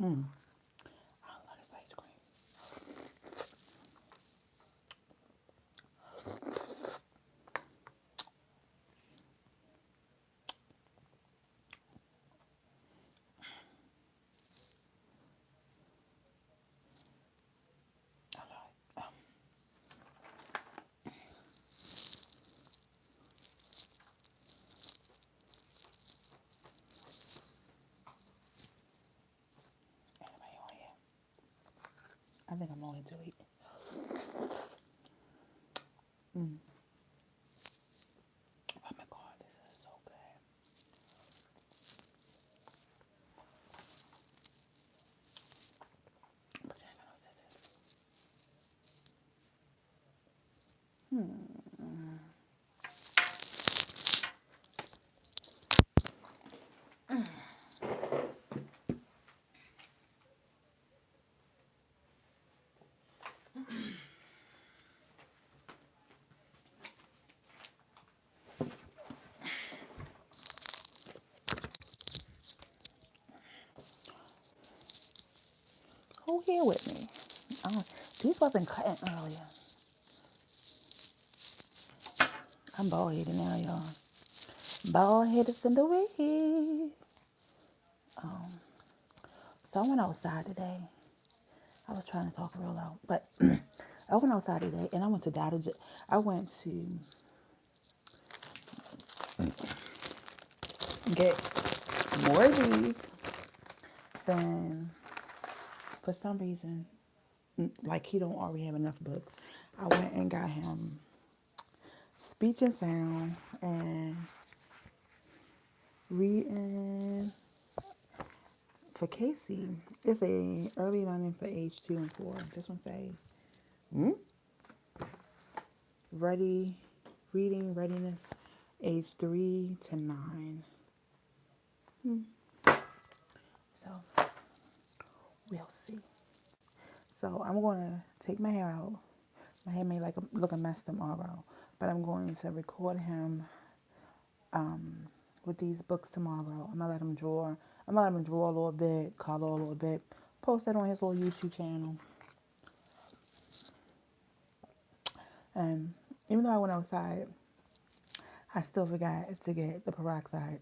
I love this ice cream. I love it. Anybody on here? I think I'm only delete. Oh my god, this is so good. But you ain't got no scissors. Who here with me? These wasn't cutting earlier. I'm bald headed now, y'all. Bald headed in the way. So I went outside today. I was trying to talk real loud, but I went outside today and I went to I went to get more of these than, for some reason, like he don't already have enough books. I went and got him speech and sound and reading for Casey. It's a early learning for age 2 and 4. This one say ready reading readiness age 3 to 9. So we'll see. So I'm gonna take my hair out. My hair may look a mess tomorrow, but I'm going to record him with these books tomorrow. I'm gonna let him draw. I'm gonna let him draw a little bit, color a little bit, post that on his little YouTube channel. And even though I went outside, I still forgot to get the peroxide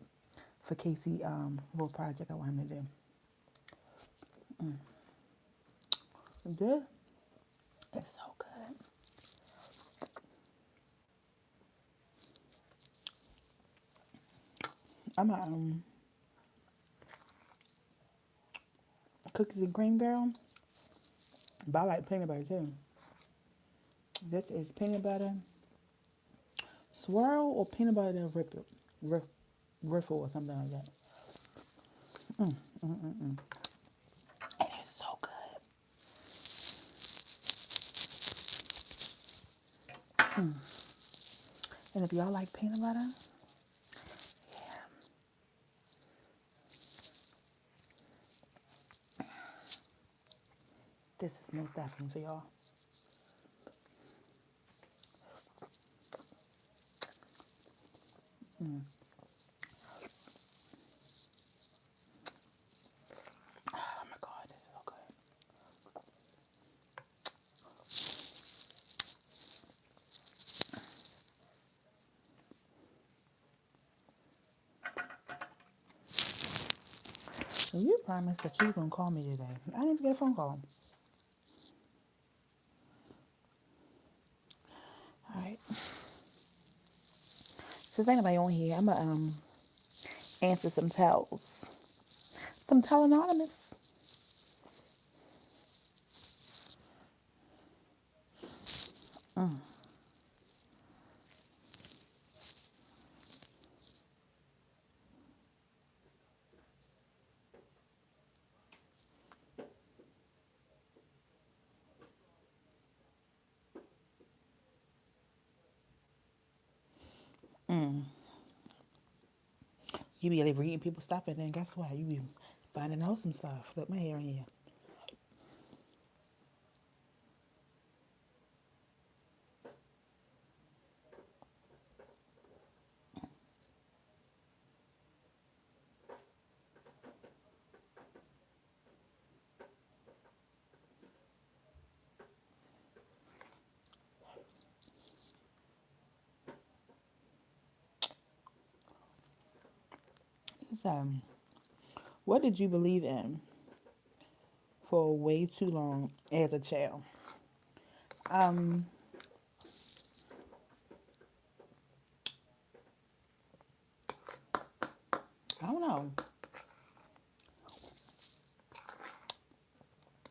for Casey little project I want him to do. This is so good. I'm a cookies and cream girl, but I like peanut butter too. This is peanut butter swirl or peanut butter riffle or something like that. It is so good. And if y'all like peanut butter, yeah, this is most definitely for y'all. Oh my god, this is so good. So you promised that you were gonna call me today. I didn't even get a phone call. All right. Since anybody on here, I'm gonna answer some tells. Some tell anonymous. You be like reading people's stuff, and then guess what? You be finding out some stuff. Look, my hair in here. So, what did you believe in for way too long as a child? Um, I don't know.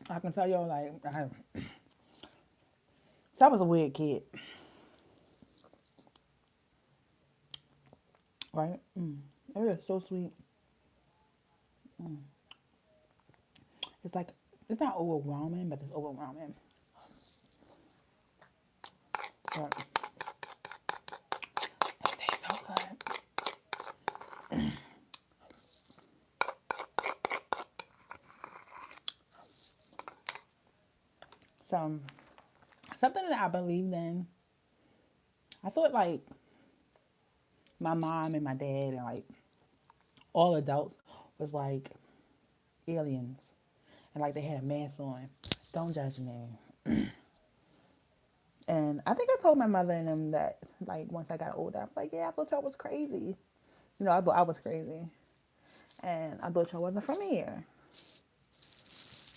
I can tell y'all, like, so I was a weird kid, right? It was so sweet. It's like, it's not overwhelming, but it's overwhelming. But it tastes so good. So, something that I believed in, I thought like my mom and my dad and like all adults was like aliens. And like they had a mask on. Don't judge me. And I think I told my mother and them that like once I got older, I was like, yeah, I thought y'all was crazy. You know, I thought I was crazy. And I thought y'all wasn't from here.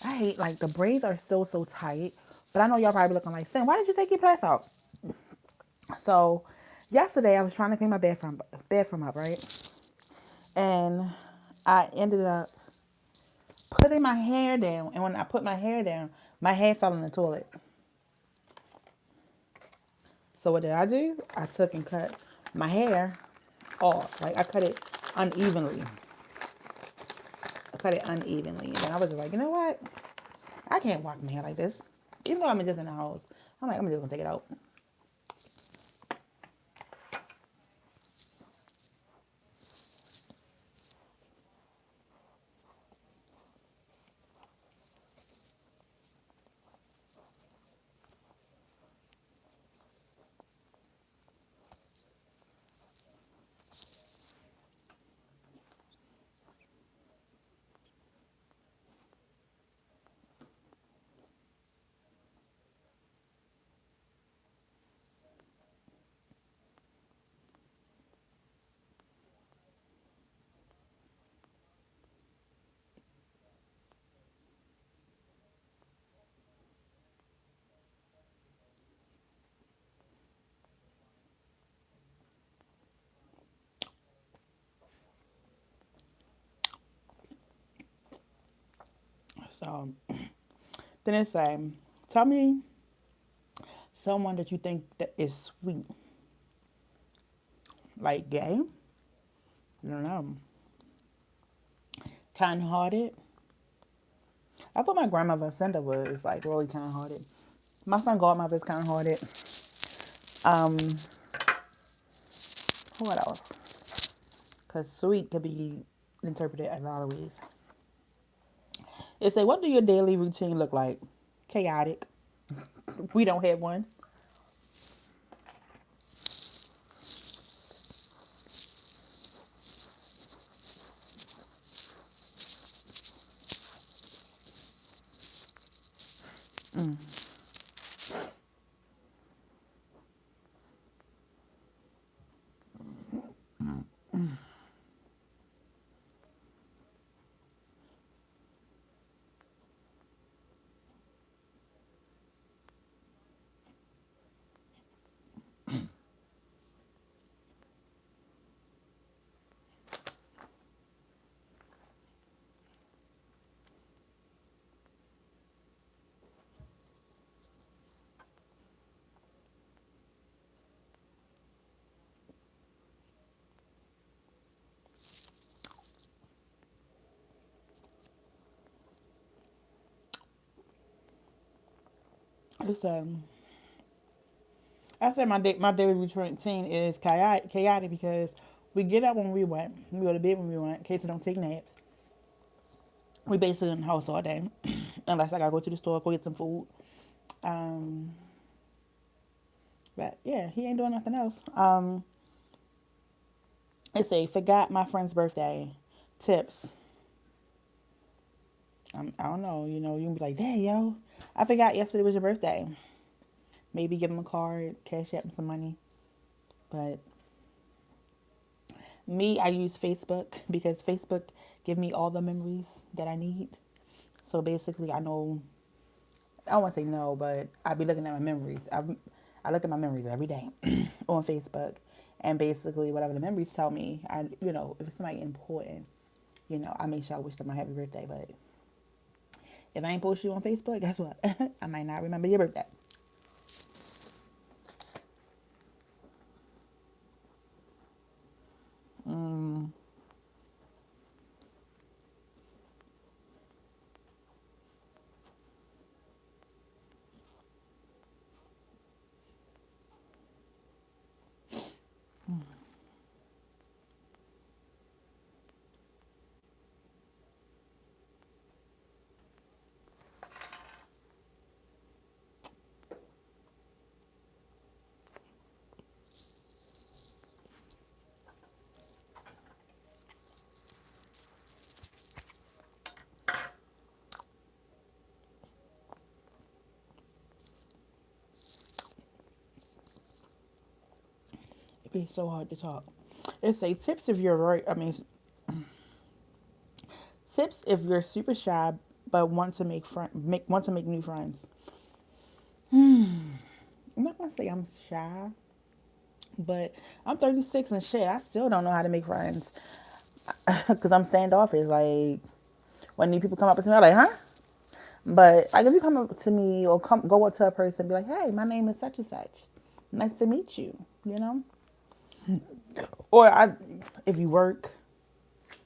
I hate like the braids are still so tight. But I know y'all probably looking like, Sam, why did you take your press out? So yesterday I was trying to clean my bathroom up, right? And I ended up putting my hair down. And when I put my hair down, my hair fell in the toilet. So what did I do? I took and cut my hair off. Like I cut it unevenly. I cut it unevenly. And then I was just like, you know what? I can't walk my hair like this. Even though I'm just in the house. I'm like, I'm just gonna take it out. So then it say, tell me someone that you think that is sweet. Like gay? I don't know. Kind hearted. I thought my grandmother Cinda was like really kind hearted. My son godmother is kind hearted. Um, what else? Because sweet could be interpreted a lot of ways. It say, what do your daily routine look like? Chaotic. We don't have one. It's I said my daily routine is chaotic because we get up when we want, we go to bed when we want, in case we don't take naps. We basically in the house all day, unless I gotta go to the store, go get some food. Um, but yeah, he ain't doing nothing else. It's a forgot my friend's birthday. Tips. I don't know. You know, you can be like, "Hey, yo, I forgot yesterday was your birthday." Maybe give him a card, cash out some money. But Me, I use Facebook because Facebook give me all the memories that I need. So basically, I know, I don't want to say no, but I be looking at my memories. I look at my memories every day on Facebook, and basically, whatever the memories tell me, if it's somebody important, I make sure I wish them a happy birthday. But if I ain't post you on Facebook, guess what? I might not remember your birthday. It be so hard to talk. It's a tips if you're right. I mean, tips if you're super shy but want to make new friends. I'm not gonna say I'm shy, but I'm 36 and shit. I still don't know how to make friends because I'm standoffish. Like when new people come up to me, I'm like, huh? But like if you come up to me or go up to a person and be like, hey, my name is such and such. Nice to meet you. You know, or if you work,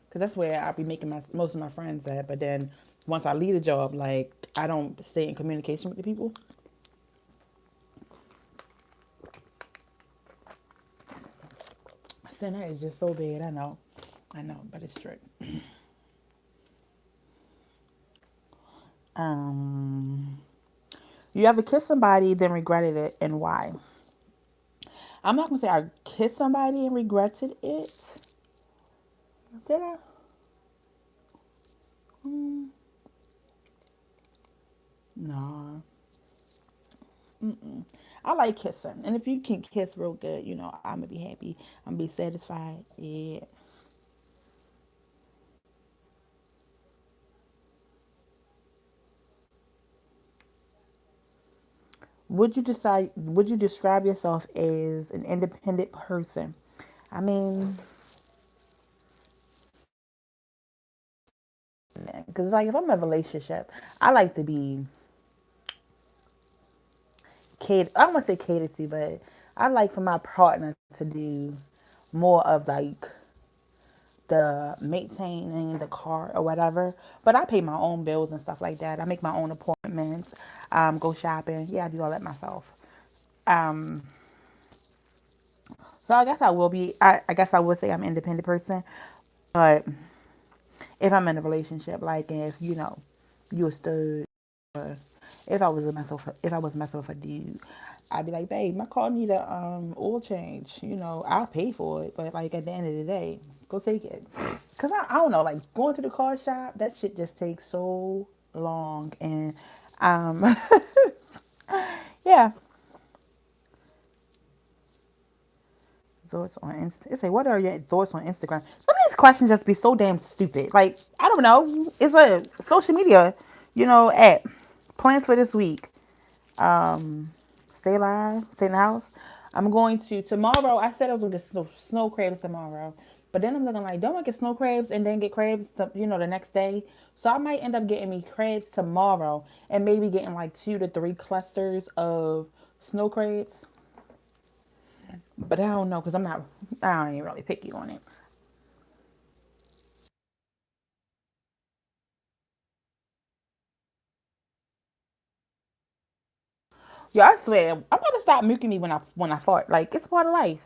because that's where I be making most of my friends at. But then once I leave the job, like I don't stay in communication with the people. Sinner is just so bad. I know, but it's true. Um, you ever kissed somebody then regretted it, and why? I'm not gonna say I kissed somebody and regretted it. Did I? No. I like kissing, and if you can kiss real good, I'm gonna be happy. I'm gonna be satisfied. Yeah. Would you describe yourself as an independent person? I mean, because like if I'm in a relationship, I like to be catered. I don't want to say catered to, but I like for my partner to do more of like the maintaining the car or whatever. But I pay my own bills and stuff like that. I make my own appointments, go shopping. Yeah, I do all that myself. Um, so I guess I will be. I guess I would say I'm an independent person. But if I'm in a relationship, like if you a stud, or if I was messing with a dude, I'd be like, babe, my car need a oil change. I'll pay for it, but like at the end of the day, go take it. Cause I don't know, like going to the car shop, that shit just takes so long, and um, yeah. Thoughts on It say, what are your thoughts on Instagram? Some of these questions just be so damn stupid. Like I don't know. It's a social media, app. Plans for this week. Um, stay alive, stay in the house. I'm going to tomorrow. I said I was going to get snow crabs tomorrow, but then I'm looking like, don't I get snow crabs and then get crabs the next day? So I might end up getting me crabs tomorrow and maybe getting like 2 to 3 clusters of snow crabs. But I don't know because I ain't really picky on it. Yeah, I swear, I'm about to stop milking me when I fart. Like it's part of life.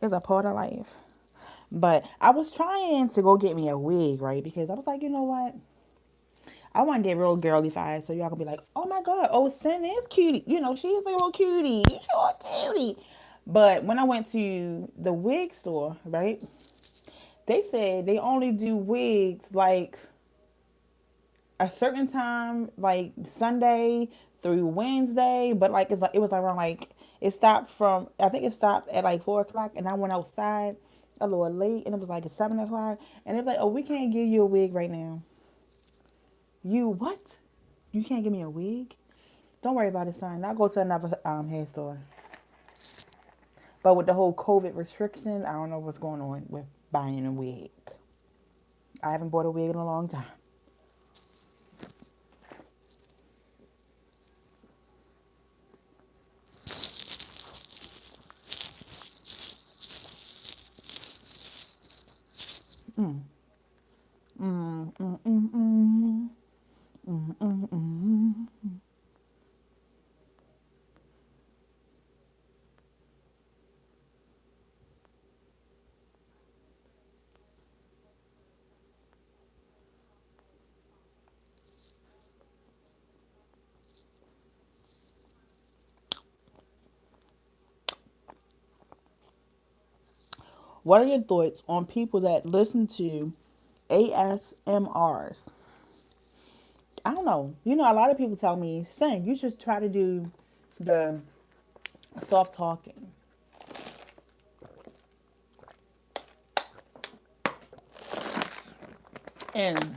It's a part of life. But I was trying to go get me a wig, right? Because I was like, you know what? I want to get real girly fied so y'all can be like, oh my god, oh Sin is cutie. She's a little cutie. She's a little cutie. But when I went to the wig store, right? They said they only do wigs like a certain time, like Sunday through Wednesday, but like it was around like It stopped from, I think it stopped at like 4 o'clock, and I went outside a little late, and it was like at 7 o'clock, and it was like, oh, we can't give you a wig right now. You what? You can't give me a wig? Don't worry about it, son. I'll go to another hair store. But with the whole COVID restriction, I don't know what's going on with buying a wig. I haven't bought a wig in a long time. What are your thoughts on people that listen to ASMRs? I don't know. You know, a lot of people tell me, saying you should try to do the soft talking. And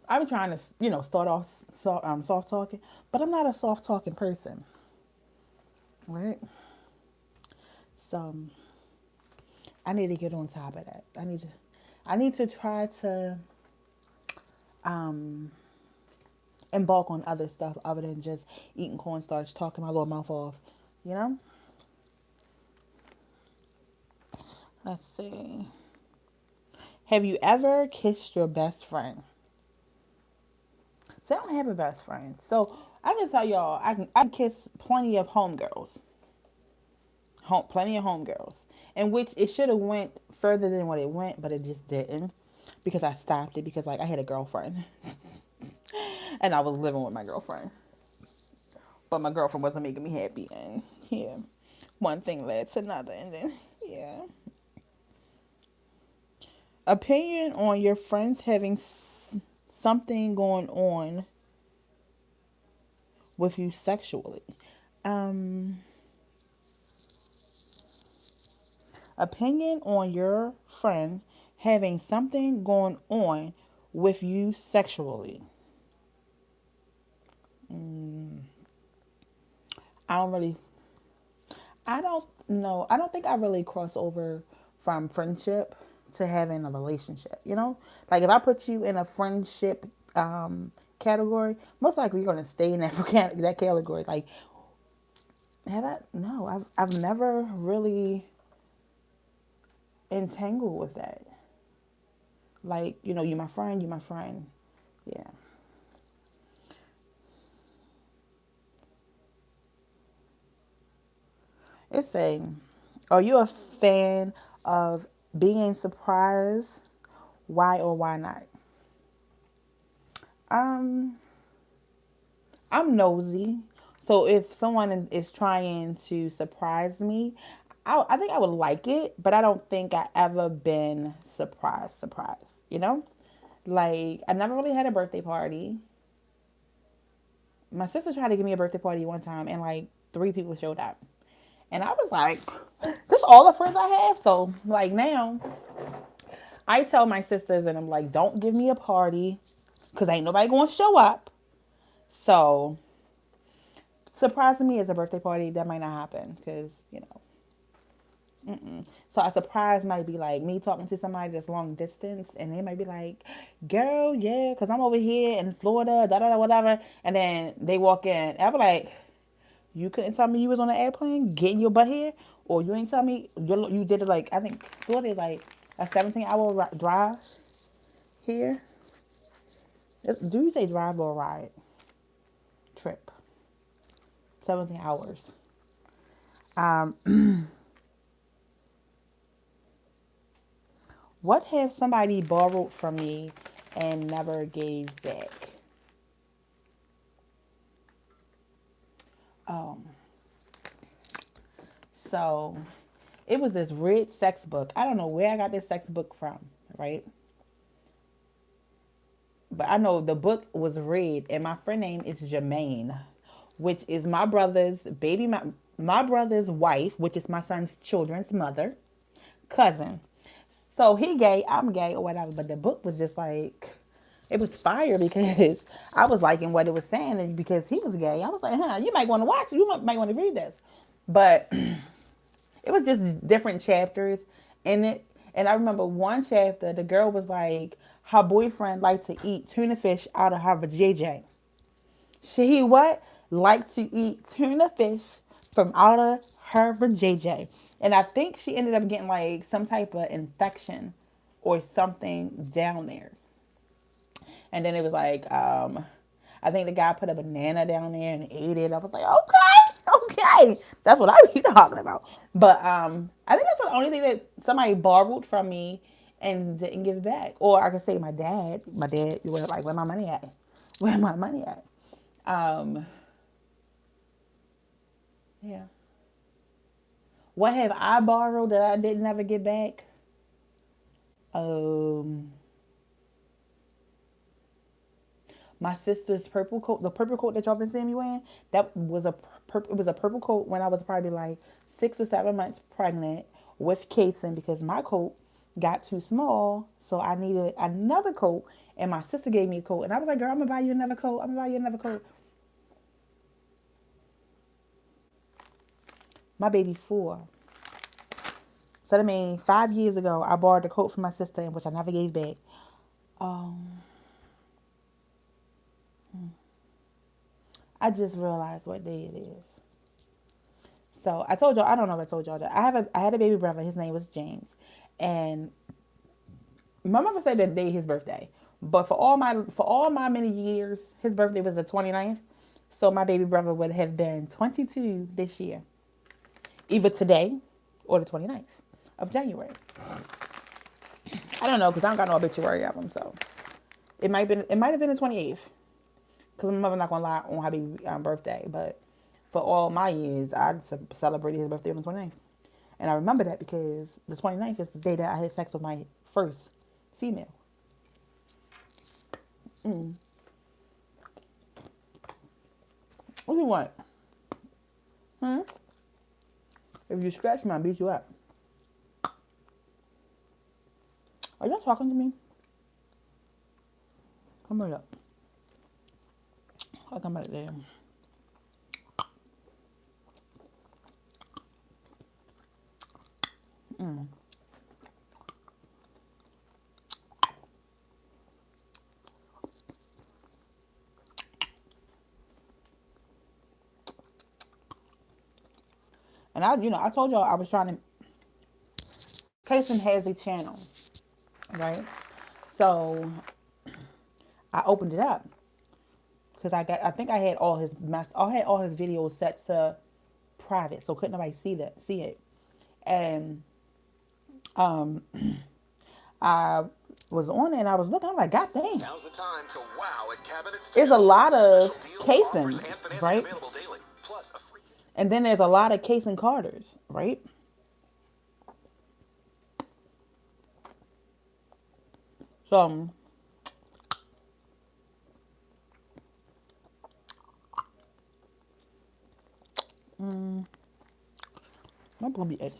I've been trying to, start off soft talking, but I'm not a soft talking person, right? So I need to get on top of that. I need to try to um, embark on other stuff other than just eating cornstarch, talking my little mouth off. You know. Let's see. Have you ever kissed your best friend? See, I don't have a best friend, so I can tell y'all I can kiss plenty of homegirls, plenty of homegirls, in which it should have went further than what it went, but it just didn't because I stopped it because like I had a girlfriend and I was living with my girlfriend, but my girlfriend wasn't making me happy, and yeah, one thing led to another, and then yeah. Opinion on your friends having something going on with you sexually. Um, Opinion on your friend having something going on with you sexually. I don't really, I don't know. I don't think I really cross over from friendship to having a relationship, you know? Like if I put you in a friendship category, most likely you're going to stay in that category. Like, have I? No, I've never really entangled with that. Like, you my friend, you my friend. Yeah. It's saying, are you a fan of being surprised? Why or why not? Um, I'm nosy. So if someone is trying to surprise me, I think I would like it, but I don't think I ever been surprised, you know? Like, I never really had a birthday party. My sister tried to give me a birthday party one time, and like 3 people showed up. And I was like, this is all the friends I have. So, like, now I tell my sisters, and I'm like, don't give me a party because ain't nobody going to show up. So, surprising me as a birthday party, that might not happen because, So, a surprise might be like me talking to somebody that's long distance, and they might be like, girl, yeah, because I'm over here in Florida, da da da, whatever. And then they walk in. I'll be like, you couldn't tell me you was on an airplane getting your butt here, or you ain't tell me you did it like I think Florida is like a 17-hour drive here. Do you say drive or ride? Trip. 17 hours. Um, what have somebody borrowed from me and never gave back? Um, so it was this red sex book. I don't know where I got this sex book from, right? But I know the book was red, and my friend name is Jermaine, which is my brother's baby. my brother's wife, which is my son's children's mother, cousin. So he gay, I'm gay, or whatever. But the book was just like, it was fire because I was liking what it was saying, and because he was gay, I was like, huh, you might want to watch it. You might want to read this. But it was just different chapters in it. And I remember one chapter, the girl was like, her boyfriend liked to eat tuna fish out of her vajayjay. She what? Liked to eat tuna fish from out of her vajayjay. And I think she ended up getting like some type of infection or something down there. And then it was like, I think the guy put a banana down there and ate it. I was like, okay. That's what I be talking about. But I think that's the only thing that somebody borrowed from me and didn't give back. Or I could say my dad. My dad was like, where my money at? Where my money at? Um, yeah. What have I borrowed that I didn't ever get back? Um, my sister's purple coat, the purple coat that y'all been seeing me wearing, that was it was a purple coat when I was probably like 6 or 7 months pregnant with casing because my coat got too small, so I needed another coat, and my sister gave me a coat, and I was like, girl, I'm gonna buy you another coat. I'm gonna buy you another coat. My baby 4. So that means 5 years ago, I borrowed a coat from my sister, which I never gave back. Um, I just realized what day it is. So I told y'all, I don't know if I told y'all that I had a baby brother. His name was James, and my mother said that day his birthday. But for all my many years, his birthday was the 29th. So my baby brother would have been 22 this year, either today or the 29th of January. I don't know because I don't got no obituary of him, so it might have been the 28th because my mother not gonna lie on her baby birthday, but for all my years, I celebrated his birthday on the 29th. And I remember that because the 29th is the day that I had sex with my first female. What do you want? Hmm? If you scratch me, I'll beat you up. Are y'all talking to me? Come right up. I'll come back there. And I told y'all I was trying to. Kason has a channel, right? So I opened it up because I think I had all his I had all his videos set to private, so couldn't nobody see it. And I was on it and I was looking. I'm like, God dang! Now's the time to wow at Cabinets. It's a lot of casings, right? And then there's a lot of casing Carters, right? So I'm gonna be edgy.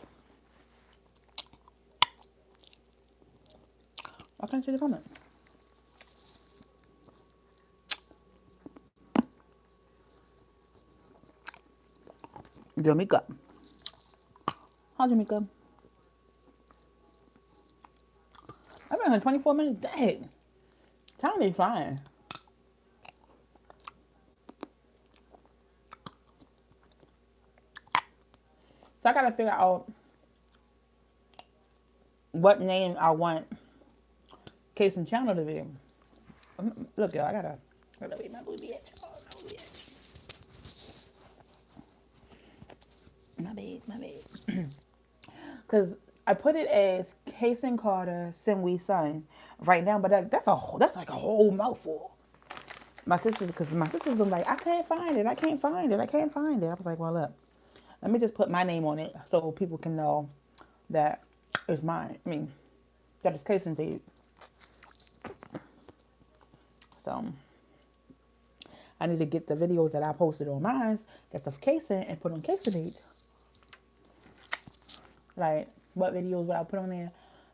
I can't see the comment. Jamaica. How's Jamaica? I've been here 24 minutes. Dang. Time is flying. So I gotta figure out what name I want Case and Channel to be. Look, y'all, I gotta be my booty itch. Oh, my booty itch. My bad. Cause I put it as Case and Carter, Sinwe Son right now, but that's like a whole mouthful. Because my sister's been like, I can't find it. I can't find it. I can't find it. I was like, well, look, let me just put my name on it so people can know that it's mine. I mean, that it's Case and Feed. So I need to get the videos that I posted on mine, get stuff casing and put on Casing. Like, what videos would I put on there?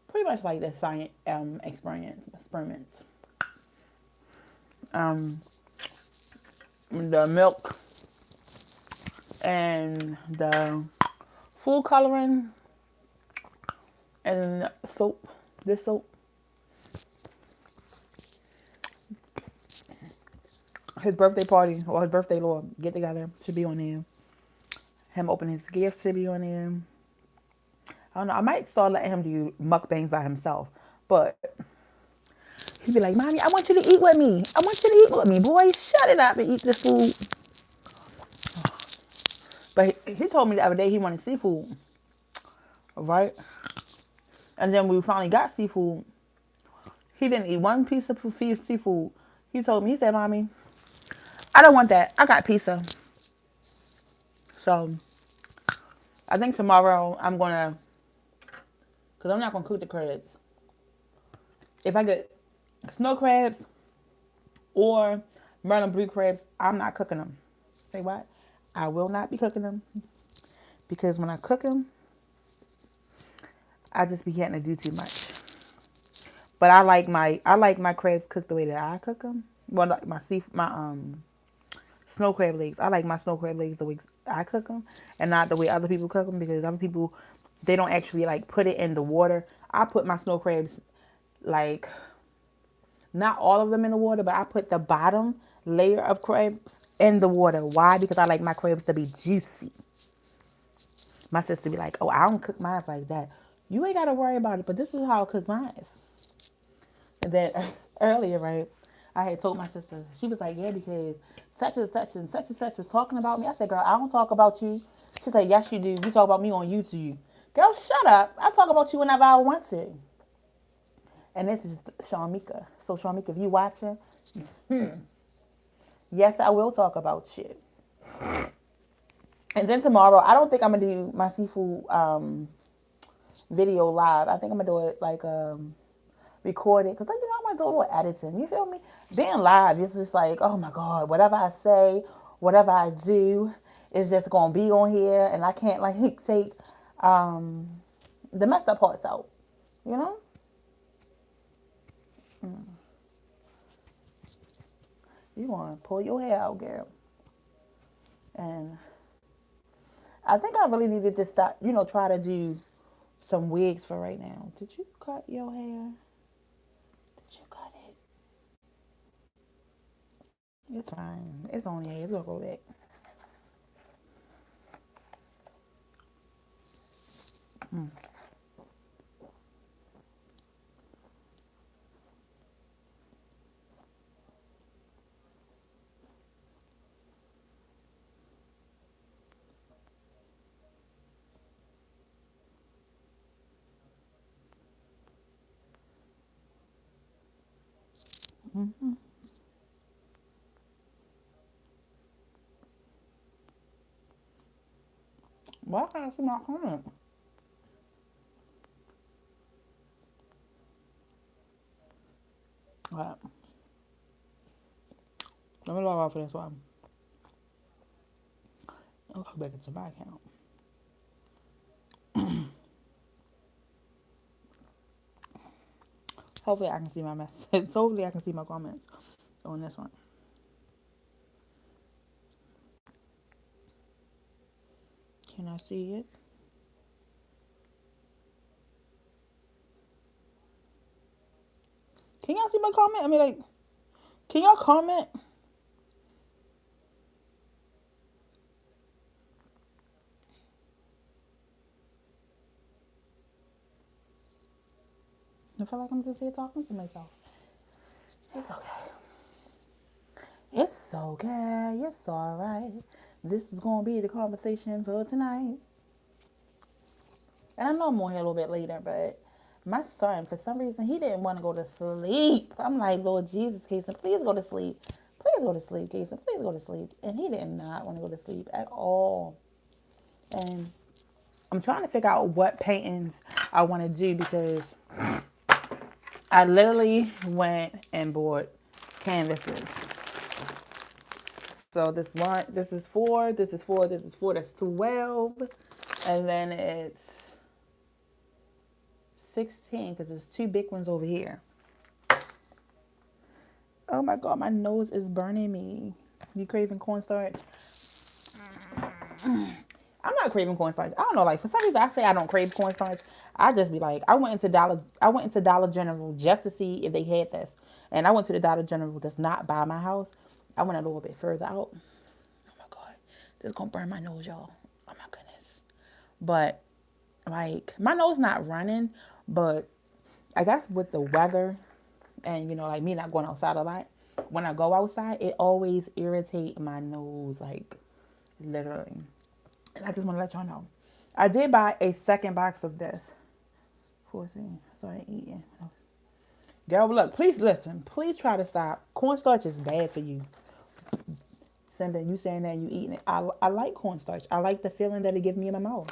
Pretty much like the science experiments. The milk and the food coloring and soap. This soap. His birthday party or his birthday little get together should be on there. Him opening his gifts should be on there. I don't know. I might start letting him do mukbangs by himself, but he'd be like, "Mommy, I want you to eat with me. I want you to eat with me, boy. Shut it up and eat this food." But he told me the other day he wanted seafood, right? And then we finally got seafood. He didn't eat one piece of seafood. He told me, he said, "Mommy, I don't want that. I got pizza." So I think tomorrow I'm gonna, cause I'm not gonna cook the crabs. If I get snow crabs or Merlin blue crabs, I'm not cooking them. Say what? I will not be cooking them because when I cook them, I just be getting to do too much. But I like my crabs cooked the way that I cook them. Well, like my snow crab legs. I like my snow crab legs the way I cook them, and not the way other people cook them, because other people, they don't actually like put it in the water. I put my snow crabs, like, not all of them in the water, but I put the bottom layer of crabs in the water. Why? Because I like my crabs to be juicy. My sister be like, "Oh, I don't cook mine like that." You ain't got to worry about it, but this is how I cook mine. And then earlier, right, I had told my sister, she was like, "Yeah, because such and such and such and such was talking about me." I said, "Girl, I don't talk about you." She said, "Yes, you do. You talk about me on YouTube." Girl, shut up. I talk about you whenever I want to. And this is Shamika. So, Shamika, if you watching, yes, I will talk about you. And then tomorrow, I don't think I'm going to do my seafood video live. I think I'm going to do it like record it. Because, you know, I want to do a little editing. You feel me? Being live, it's just like, oh my God, whatever I say, whatever I do, is just going to be on here. And I can't like take the messed up parts out. You know? You want to pull your hair out, girl. And I think I really needed to stop, you know, try to do some wigs for right now. Did you cut your hair? Did you cut it? It's fine. It's on here. It's going to go back. Why can't I see my comment? All right. Let me log off of this one. I'll go back into my account. Hopefully I can see my messages. Hopefully I can see my comments on this one. Can I see it? Can y'all see my comment? I mean, like, can y'all comment? I feel like I'm just here talking to myself. It's okay. It's okay. It's all right. This is going to be the conversation for tonight. And I know I'm on here a little bit later, but my son, for some reason, he didn't want to go to sleep. I'm like, Lord Jesus, Kason, please go to sleep. Please go to sleep, Kason. Please go to sleep. And he did not want to go to sleep at all. And I'm trying to figure out what paintings I want to do, because I literally went and bought canvases. So this is 4, this is 4, this is 4, that's 12. And then it's 16 because there's 2 big ones over here. Oh my God, my nose is burning me. You craving cornstarch? I'm not craving cornstarch. I don't know, like for some reason I say I don't crave cornstarch. I just be like, I went into Dollar General just to see if they had this. And I went to the Dollar General that's not by my house. I went a little bit further out. Oh my God. This is gonna burn my nose, y'all. Oh my goodness. But like my nose not running, but I guess with the weather and like me not going outside a lot, when I go outside, it always irritate my nose, like literally. And I just want to let y'all know. I did buy a second box of this. 14. So I ain't eating. Girl, look, please listen. Please try to stop. Cornstarch is bad for you. Simba, you saying that you eating it. I like cornstarch. I like the feeling that it gives me in my mouth.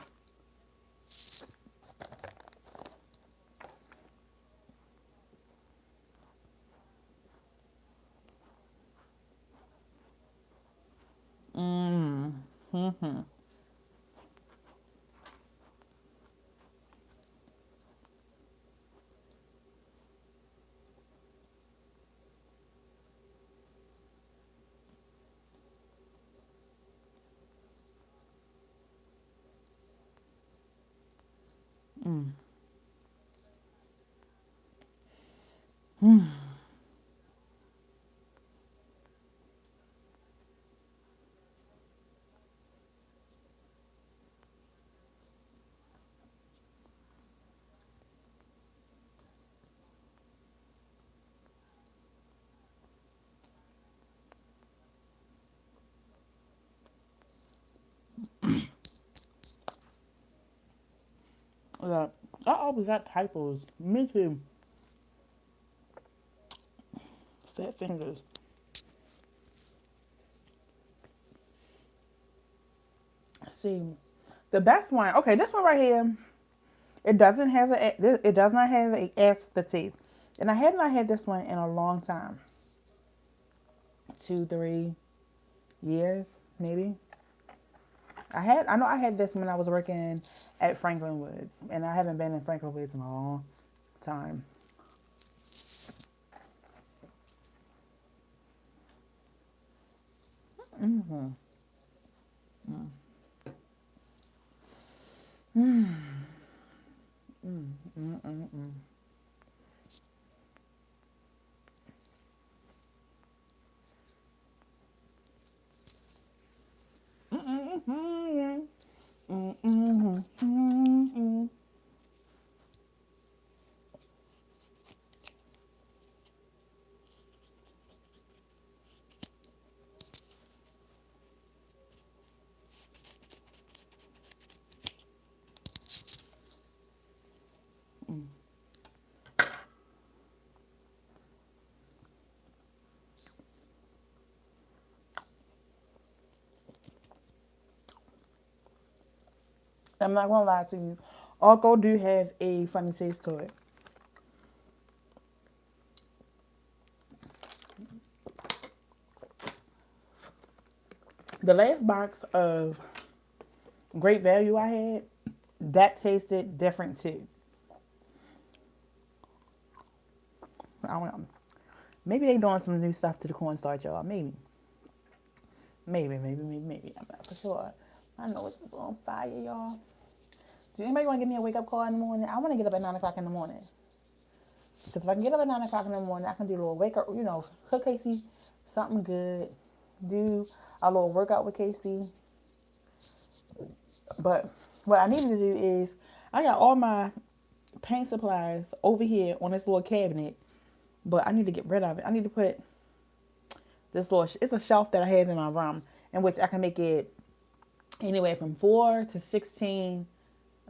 Look, I always got typos. Me too. Fat fingers. See, the best one. Okay, this one right here. It does not have a aftertaste, and I have not had this one in a long time. 2, 3 years, maybe. I know I had this when I was working at Franklin Woods, and I haven't been in Franklin Woods in a long time. I'm not gonna lie to you. Alco do have a funny taste to it. The last box of Great Value I had, that tasted different too. I don't know. Maybe they doing some new stuff to the cornstarch, y'all. Maybe. Maybe. I'm not for sure. I know it's on fire, y'all. Do anybody want to give me a wake up call in the morning? I want to get up at 9 o'clock in the morning. Because if I can get up at 9 o'clock in the morning, I can do a little wake up, cook Casey something good, do a little workout with Casey. But what I needed to do is, I got all my paint supplies over here on this little cabinet, but I need to get rid of it. I need to put this little, it's a shelf that I have in my room, in which I can make it anywhere from 4 to 16,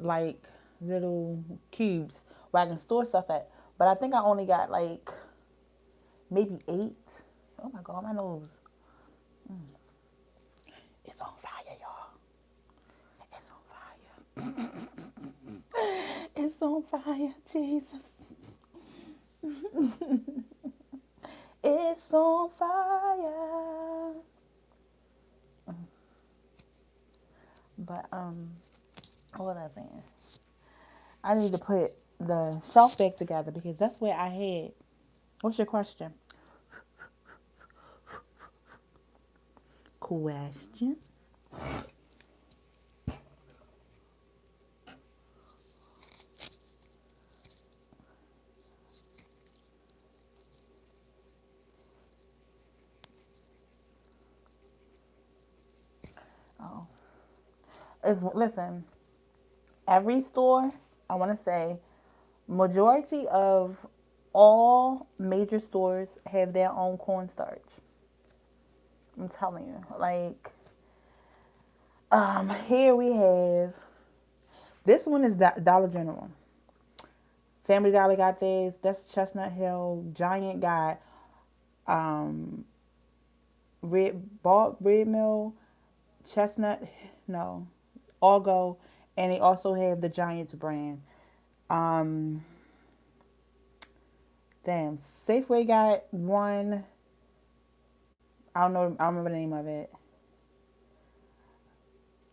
like, little cubes where I can store stuff at. But I think I only got like maybe 8. Oh my God, my nose. It's on fire, y'all. It's on fire. It's on fire, Jesus. It's on fire. But what was I saying? I need to put the shelf back together because that's where I had. What's your question? Question. Oh, listen. Every store, I want to say, majority of all major stores have their own cornstarch. I'm telling you, like, here we have this one is Dollar General. Family Dollar got theirs. That's Chestnut Hill. Giant got um Red Mill, Chestnut, no, Argo, and they also have the Giants brand. Um, damn, Safeway got one. I don't know. I don't remember the name of it.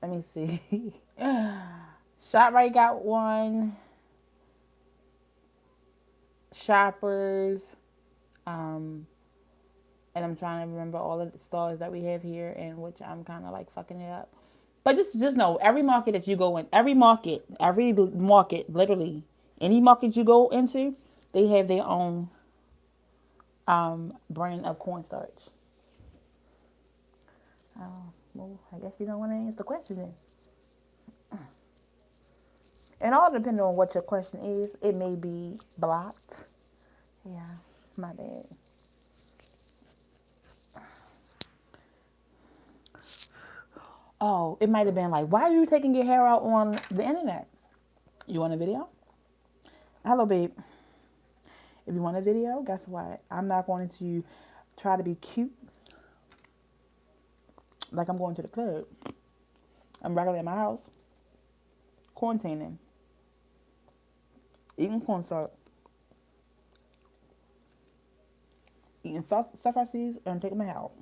Let me see. ShopRite got one. Shoppers. Um, and I'm trying to remember all of the stores that we have here, and which I'm kind of like fucking it up. But just know every market that you go in, every market, literally any market you go into, they have their own brand of cornstarch. Well, I guess you don't want to answer the question then. And all depending on what your question is, it may be blocked. Yeah, my bad. Oh, it might have been like, why are you taking your hair out on the internet? You want a video? Hello, babe. If you want a video, guess what? I'm not going to try to be cute like I'm going to the club. I'm regularly at my house, quarantining, eating cornstarch, eating stuff I see, and taking my hair out.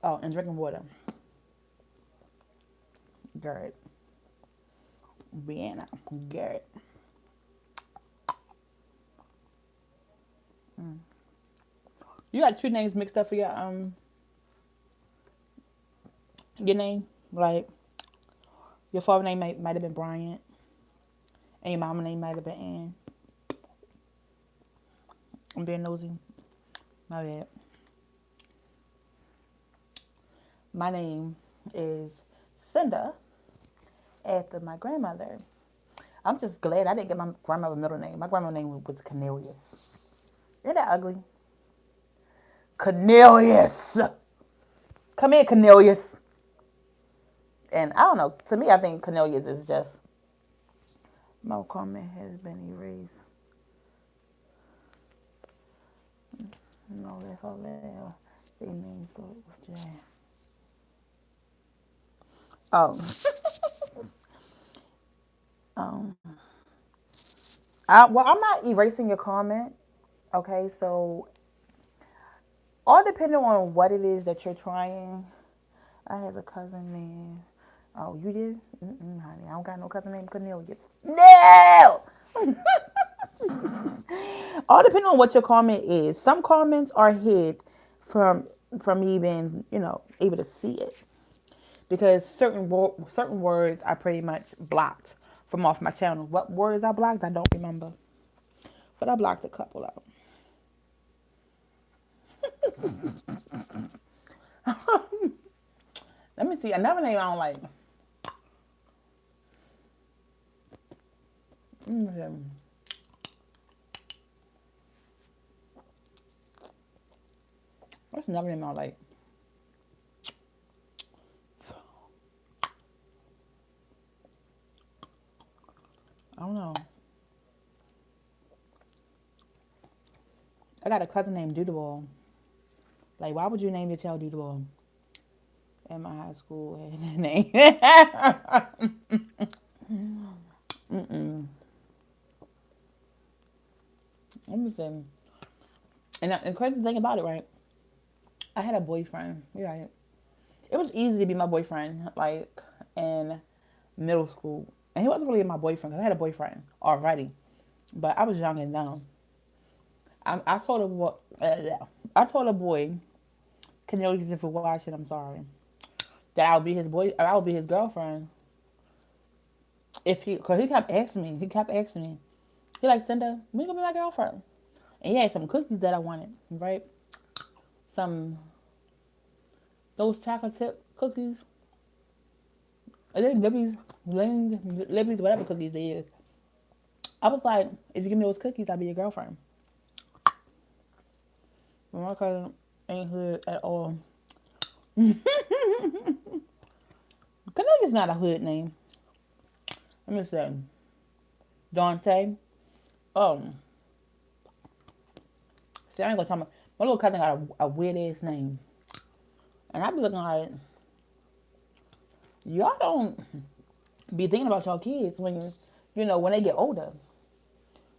Oh, and drinking water. Garrett. Vienna. Garrett. You got two names mixed up for your name? Like, your father's name might have been Bryant, and your mama's name might have been Ann. I'm being nosy. My bad. My name is Cinda, after my grandmother. I'm just glad I didn't get my grandmother's middle name. My grandmother's name was Cornelius. Isn't that ugly? Cornelius! Come here, Cornelius. And I don't know. To me, I think Cornelius is just... No comment has been erased. No, that's all that. They names go with J. Oh. um. Well, I'm not erasing your comment. Okay, so all depending on what it is that you're trying. I have a cousin named... Oh, you did? Honey, I don't got no cousin named Cornelius. No! All depending on what your comment is. Some comments are hid from me being, able to see it. Because certain words I pretty much blocked from off my channel. What words I blocked, I don't remember. But I blocked a couple out. Let me see. Another name I don't like. What's another name I don't like? I don't know. I got a cousin named Doodleball. Like, why would you name your child Doodleball? At my high school had that name. I'm just saying. And the crazy thing about it, right? I had a boyfriend. Yeah, it was easy to be my boyfriend. Like, in middle school. And he wasn't really my boyfriend because I had a boyfriend already. But I was young and dumb. I told a boy, I told a boy, can you use it for watching? I'm sorry. That I would be his boy, I would be his girlfriend if he, cause he kept asking me, he like, Cinda, when you gonna be my girlfriend? And he had some cookies that I wanted, right? Some those chocolate chip cookies, and then Libby's, whatever cookies they is. I was like, if you give me those cookies, I'll be your girlfriend. But my cousin ain't hood at all. Kentucky's not a hood name. Let me say, Dante. Um, see, I ain't gonna tell my little cousin got a weird ass name, and I be looking like y'all don't be thinking about your kids when when they get older.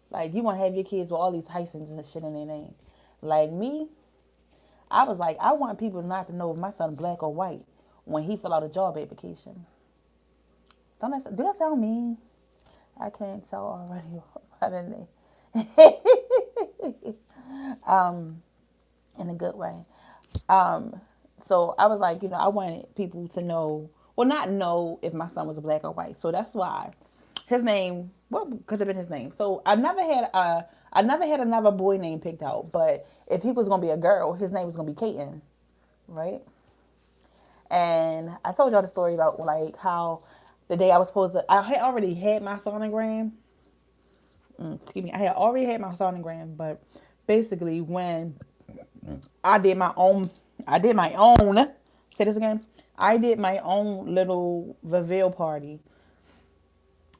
Like you want to have your kids with all these hyphens and shit in their name. Like me, I was like, I want people not to know if my son black or white when he fill out a job application. Do that sound mean? I can't tell already by the name. In a good way. Um, so I was like, I wanted people to know, well, not know if my son was black or white. So that's why his name, what could have been his name? So I never had another boy name picked out, but if he was gonna be a girl, his name was gonna be Kaiten, right? And I told y'all the story about like how the day I was supposed to, I had already had my sonogram. Excuse me, I had already had my sonogram, but basically when I did my own. I did my own. Say this again. I did my own little reveal party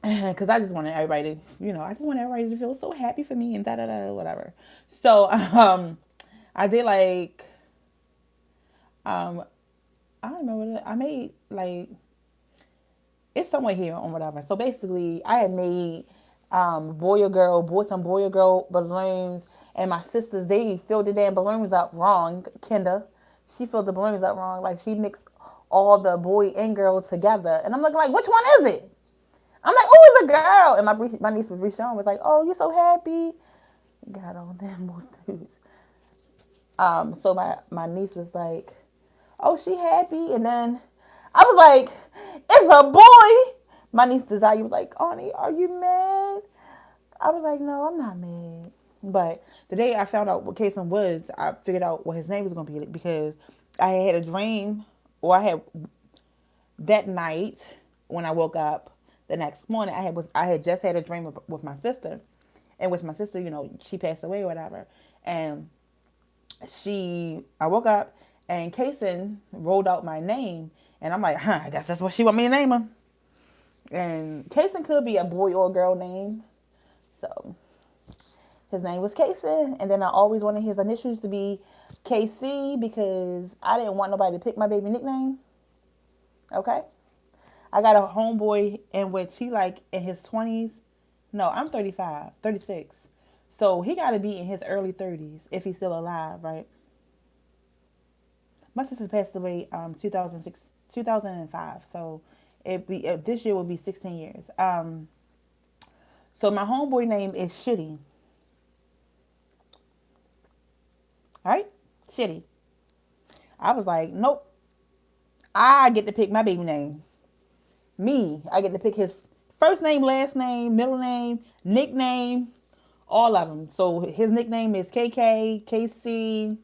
because I just wanted everybody to, I just wanted everybody to feel so happy for me and da da da whatever. So I did like um, I don't remember what I made like it's somewhere here on whatever. So basically, I had made boy or girl, some boy or girl balloons, and my sisters they filled the damn balloons up wrong. Kenda, she filled the balloons up wrong, like she mixed all the boy and girl together, and I'm looking like, which one is it? I'm like, oh, it's a girl, and my niece was Rishon was like, oh, you so happy, got all them most dudes. So my niece was like, oh, she happy, and then I was like, it's a boy. My niece Desire was like, Auntie, are you mad? I was like, no, I'm not mad. But the day I found out what Kason was, I figured out what his name was going to be because I had a dream, or I had that night when I woke up the next morning, I had just had a dream with my sister, in which my sister, she passed away or whatever, and I woke up and Kason rolled out my name, and I'm like, I guess that's what she want me to name him. And Kason could be a boy or a girl name. So his name was Kason. And then I always wanted his initials to be KC because I didn't want nobody to pick my baby nickname. Okay? I got a homeboy in which he like in his 20s. No, I'm 35, 36. So he got to be in his early 30s if he's still alive, right? My sister passed away 2005. So this year will be 16 years. So my homeboy name is Shitty. All right? Shitty. I was like, nope. I get to pick my baby name. Me. I get to pick his first name, last name, middle name, nickname, all of them. So his nickname is KK, KC.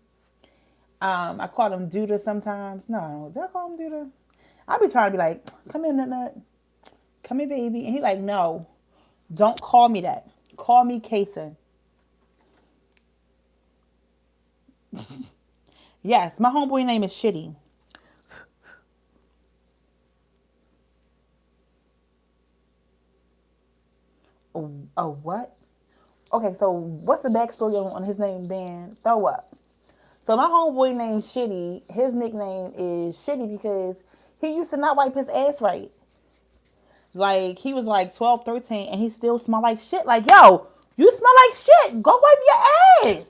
I call him Duda sometimes. No, did I call him Duda? I be trying to be like, come here, nut. Come here, baby. And he like, no, don't call me that. Call me Kason. Yes, my homeboy name is Shitty. Oh, what? Okay, so what's the backstory on his name being Throw Up? So my homeboy named Shitty, his nickname is Shitty because he used to not wipe his ass right. Like, he was like 12, 13, and he still smelled like shit. Like, yo, you smell like shit. Go wipe your ass.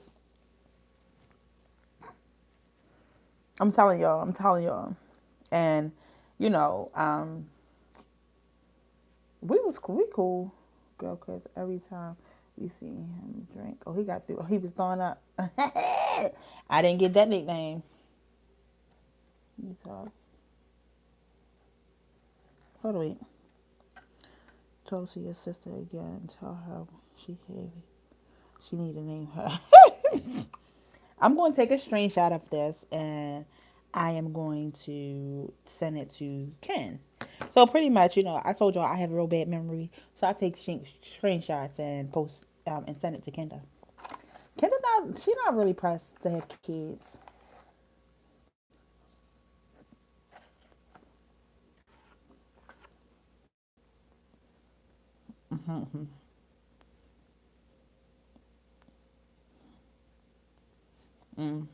I'm telling y'all. And, you know, um, We cool, girl. Cause every time we see him drink, oh he got to. Oh, he was throwing up. I didn't get that nickname. You talk. Hold on, wait. Talk to your sister again. Tell her she heavy. She need to name her. I'm going to take a screenshot of this and I am going to send it to Ken. So pretty much, I told y'all I have a real bad memory, so I take screenshots and post and send it to Kenda. Kenda not she not really pressed to have kids. Mm.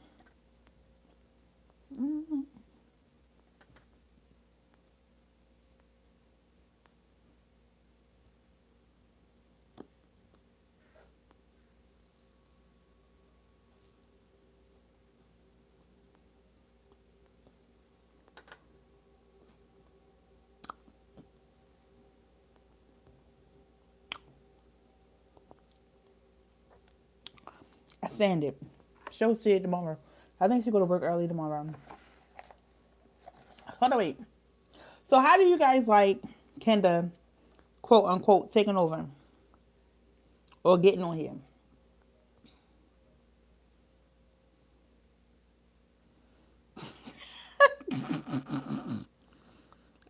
I send it. She'll see it tomorrow. I think she go to work early tomorrow. Hold on, wait. So how do you guys like Kenda, quote unquote, taking over or getting on here?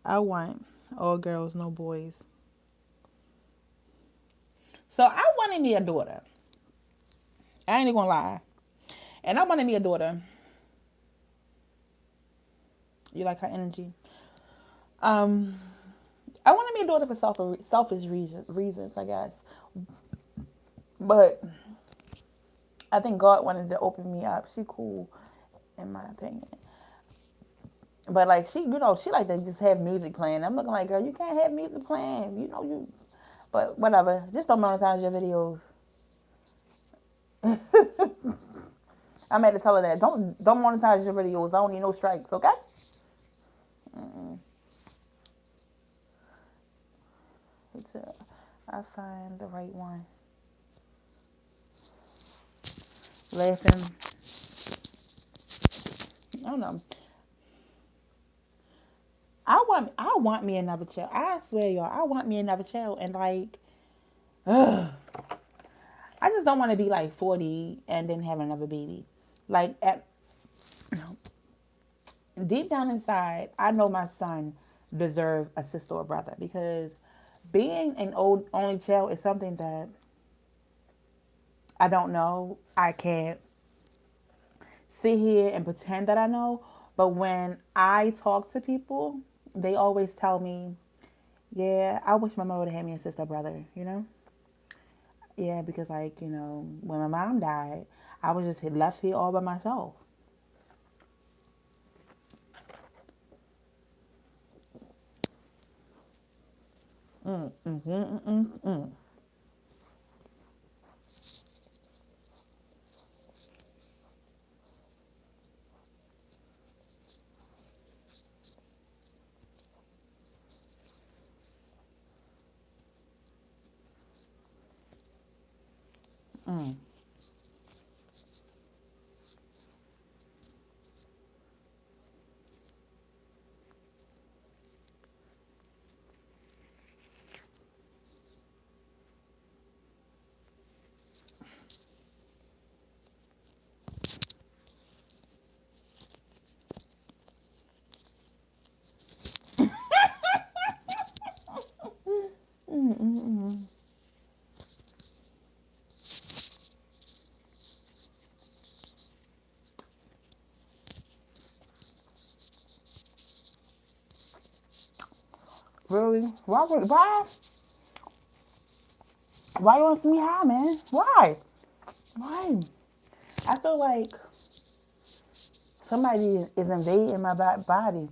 I want all girls, no boys. So I wanted me a daughter. I ain't even gonna lie. And I wanted me a daughter. You like her energy? Um, I wanted me a daughter for selfish reasons, I guess. But I think God wanted to open me up. She cool, in my opinion. But like she like to just have music playing. I'm looking like, girl, you can't have music playing. You. But whatever. Just don't monetize your videos. I'm had to tell her that. Don't monetize your videos. I don't need no strikes. Okay. It's I find the right one. Laughing. I don't know. I want me another child. I swear, y'all, I want me another child, and like, ugh, I just don't want to be like 40 and then have another baby. Like, deep down inside, I know my son deserves a sister or brother because being an old only child is something that I don't know. I can't sit here and pretend that I know. But when I talk to people, they always tell me, yeah, I wish my mother would have had me a sister brother, you know? Yeah, because like, when my mom died, I was just left here all by myself. Mm, mm, mm, mm, mm, mm, mm, mm, mm. Really? Why you want to see me high, man? Why? Why? I feel like somebody is invading my body.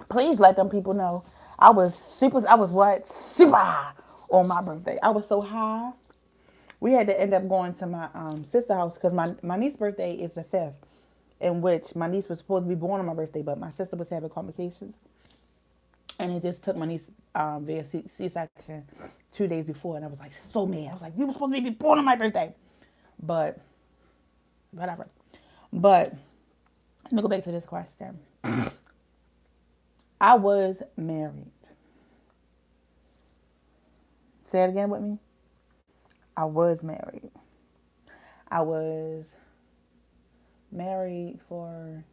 Please let them people know. I was what? Super high on my birthday. I was so high. We had to end up going to my sister house because my niece's birthday is the 5th. in which my niece was supposed to be born on my birthday, but my sister was having complications, and it just took my niece via C-section 2 days before, and I was like so mad. I was like, you were supposed to be born on my birthday, but whatever. But let me go back to this question. I was married. Say it again with me. I was married. I was married for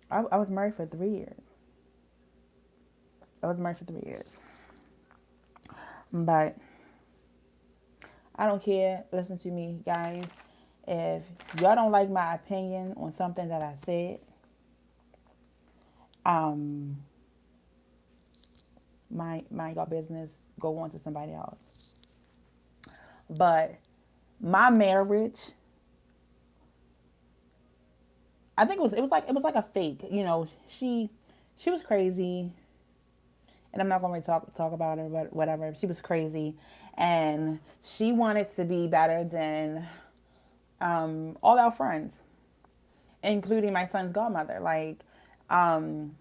I was married for 3 years. I was married for 3 years. But I don't care. Listen to me, guys. If y'all don't like my opinion on something that I said, um, mind your business. Go on to somebody else. But my marriage, I think it was like a fake. You know, she was crazy, and I'm not going to talk about her, but whatever. She was crazy, and she wanted to be better than all our friends, including my son's godmother. Like, um,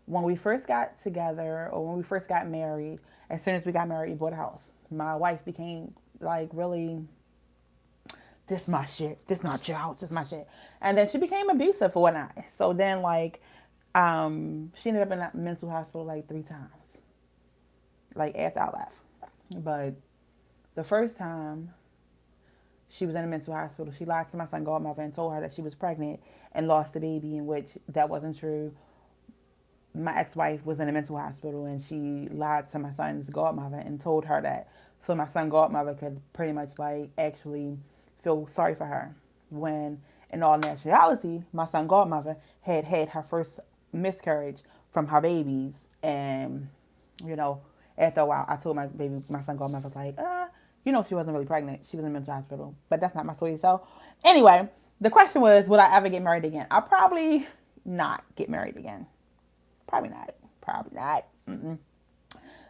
when we first got together, or when we first got married, as soon as we got married, we bought a house. My wife became like really, this my shit. This not your house. This my shit. And then she became abusive for one eye. So then like, she ended up in a mental hospital like 3 times, like after I left. But the first time she was in a mental hospital, she lied to my son godmother and told her that she was pregnant and lost the baby, in which that wasn't true. My ex-wife was in a mental hospital, and she lied to my son's godmother and told her that so my son godmother could pretty much like actually feel sorry for her, when in all naturality my son godmother had had her first miscarriage from her babies. And you know, after a while I told my son godmother was like, she wasn't really pregnant, she was in a mental hospital. But that's not my story. So anyway, the question was, will I ever get married again? I'll probably not get married again. Probably not. Probably not. Mm-mm.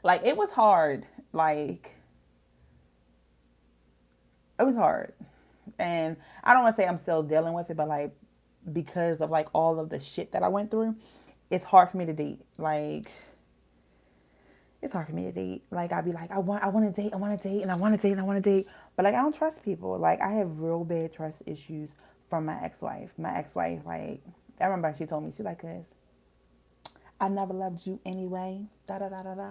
Like, it was hard. Like, it was hard. And I don't want to say I'm still dealing with it, but like, because of like all of the shit that I went through, it's hard for me to date. Like, it's hard for me to date. Like, I'd be like, I want to date, and I want to date, and I want to date. But like, I don't trust people. Like, I have real bad trust issues from my ex-wife. My ex-wife, like, I remember she told me, she's like, cuz I never loved you anyway. Da da da da da.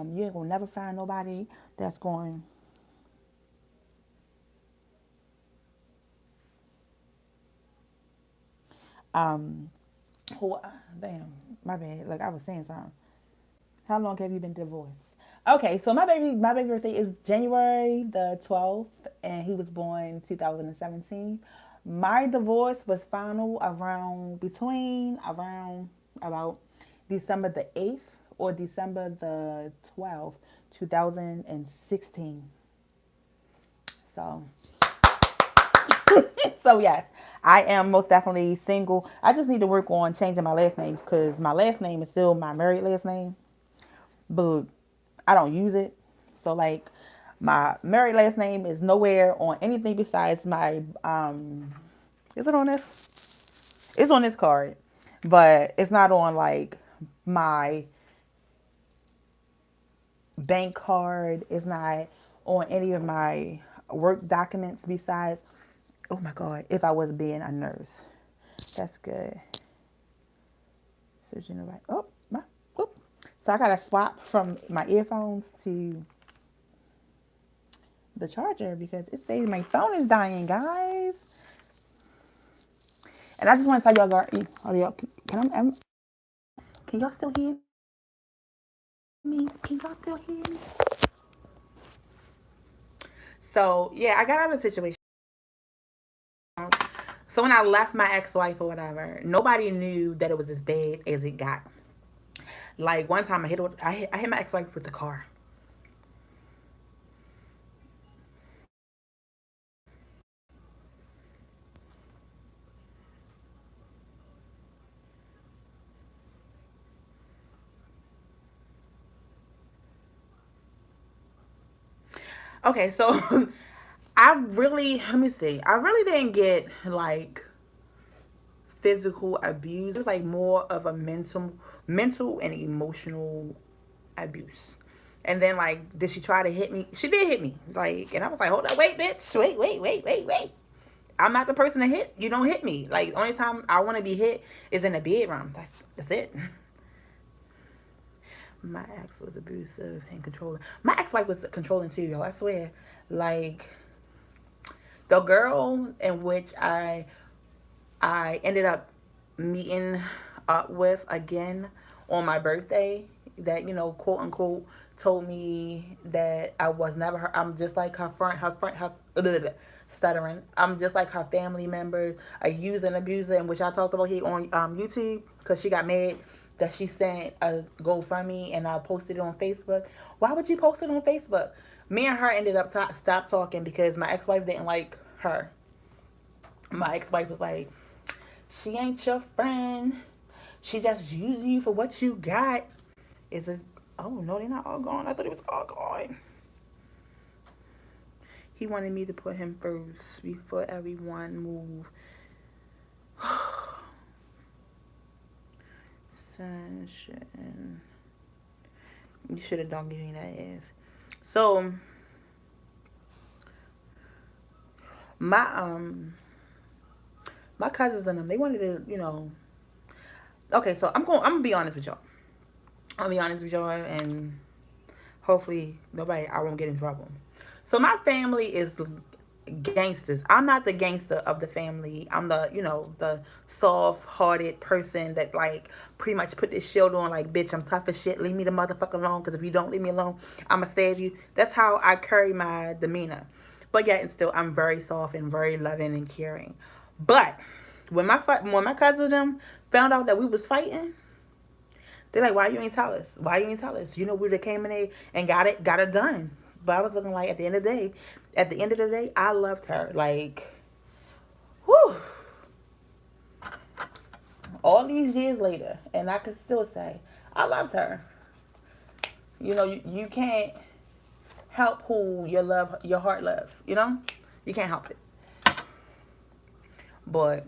You ain't gonna never find nobody that's going. Um, who? Damn, my bad. Look, I was saying something. How long have you been divorced? Okay, so my baby birthday is January the 12th, and he was born 2017. My divorce was final around about December the 8th or December the 12th, 2016. So, so yes, I am most definitely single. I just need to work on changing my last name, because my last name is still my married last name, but I don't use it. So like, my married last name is nowhere on anything besides my is it on this? It's on this card, but it's not on like my bank card. It's not on any of my work documents besides, oh my God, if I was being a nurse. That's good. So you know, like, oh my, whoop. So I gotta swap from my earphones to the charger because it says my phone is dying, guys. And I just want to tell y'all, can y'all still hear me? Can y'all still hear me? So yeah, I got out of the situation. So when I left my ex-wife or whatever, nobody knew that it was as bad as it got. Like, one time I hit my ex-wife with the car. Okay, so I really, let me see. I really didn't get like physical abuse. It was like more of a mental and emotional abuse. And then like, did she try to hit me? She did hit me. Like, and I was like, hold up, wait, bitch, wait. I'm not the person to hit. You don't hit me. Like, the only time I want to be hit is in the bedroom. That's it. My ex was abusive and controlling. My ex-wife was controlling too, yo. I swear. Like, the girl in which I ended up meeting up with again on my birthday, that, quote unquote, told me that I was never her. I'm just like her stuttering. I'm just like her family members, a user and abuser, and which I talked about here on YouTube, because she got mad that she sent a GoFundMe and I posted it on Facebook. Why would you post it on Facebook? Me and her ended up stop talking because my ex-wife didn't like her. My ex-wife was like, she ain't your friend. She just using you for what you got. Is it? Oh no, they're not all gone. I thought it was all gone. He wanted me to put him first before everyone moved. Sunshine. You should have done giving that ass. So my my cousins and them, they wanted to, Okay, so I'm gonna be honest with y'all. I'll be honest with y'all, and hopefully I won't get in trouble. So my family is gangsters. I'm not the gangster of the family. I'm the soft-hearted person that like pretty much put this shield on, like, bitch, I'm tough as shit. Leave me the motherfucker alone, because if you don't leave me alone, I'ma stab you. That's how I carry my demeanor. But yet and still, I'm very soft and very loving and caring. But when my cousin them found out that we was fighting, they're like, why you ain't tell us? Why you ain't tell us? We would have came in there and got it done. But I was looking like, at the end of the day, I loved her. Like, whew. All these years later, and I can still say, I loved her. You can't help who your heart loves. You can't help it. But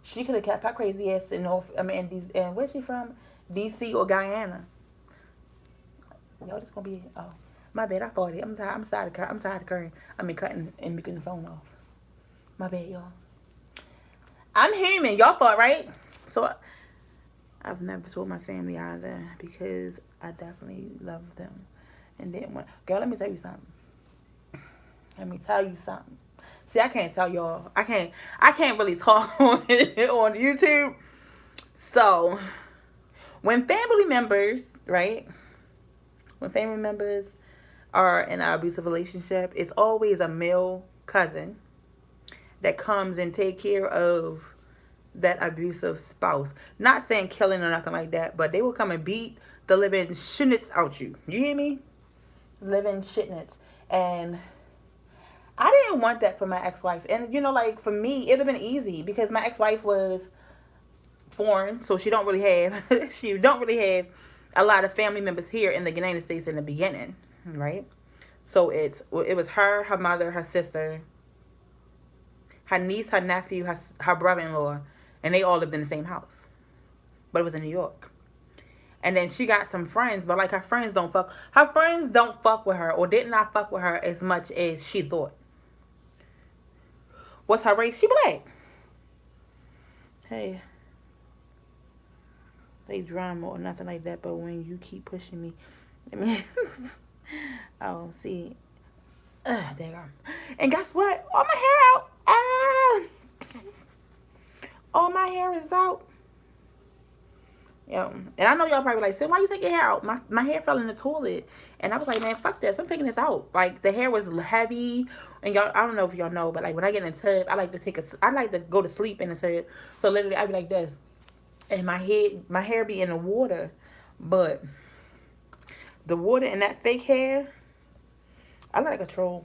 she could have kept her crazy ass in North. I mean, where's she from? DC or Guyana? Yo, this gonna be. Oh, my bad. I thought it. I'm tired. I'm tired of currying. I mean, cutting and making the phone off. My bad, y'all. I'm human. Y'all thought, right? So I've never told my family either, because I definitely love them and didn't want. Girl, let me tell you something. Let me tell you something. See, I can't tell y'all. I can't really talk on YouTube. So when family members, right? When family members are in an abusive relationship, it's always a male cousin that comes and take care of that abusive spouse. Not saying killing or nothing like that, but they will come and beat the living shitnits out you. You hear me? Living shitnits. And I didn't want that for my ex-wife. And like, for me, it'd have been easy because my ex-wife was foreign, so she don't really have a lot of family members here in the United States in the beginning, right? So it was her mother, her sister, her niece, her nephew, her brother-in-law, and they all lived in the same house. But it was in New York. And then she got some friends, but like her friends don't fuck with her, or did not fuck with her as much as she thought. What's her race? She black. Hey, they drama or nothing like that, but when you keep pushing me, I mean, oh, see, there you go. And guess what? All my hair out. All my hair is out. Yeah, and I know y'all probably like, "Sid, why you take your hair out?" My hair fell in the toilet, and I was like, "Man, fuck this! I'm taking this out." Like, the hair was heavy, and y'all, I don't know if y'all know, but like when I get in the tub, I like to go to sleep in the tub. So literally, I be like this, and my hair be in the water, but the water and that fake hair, I like to control.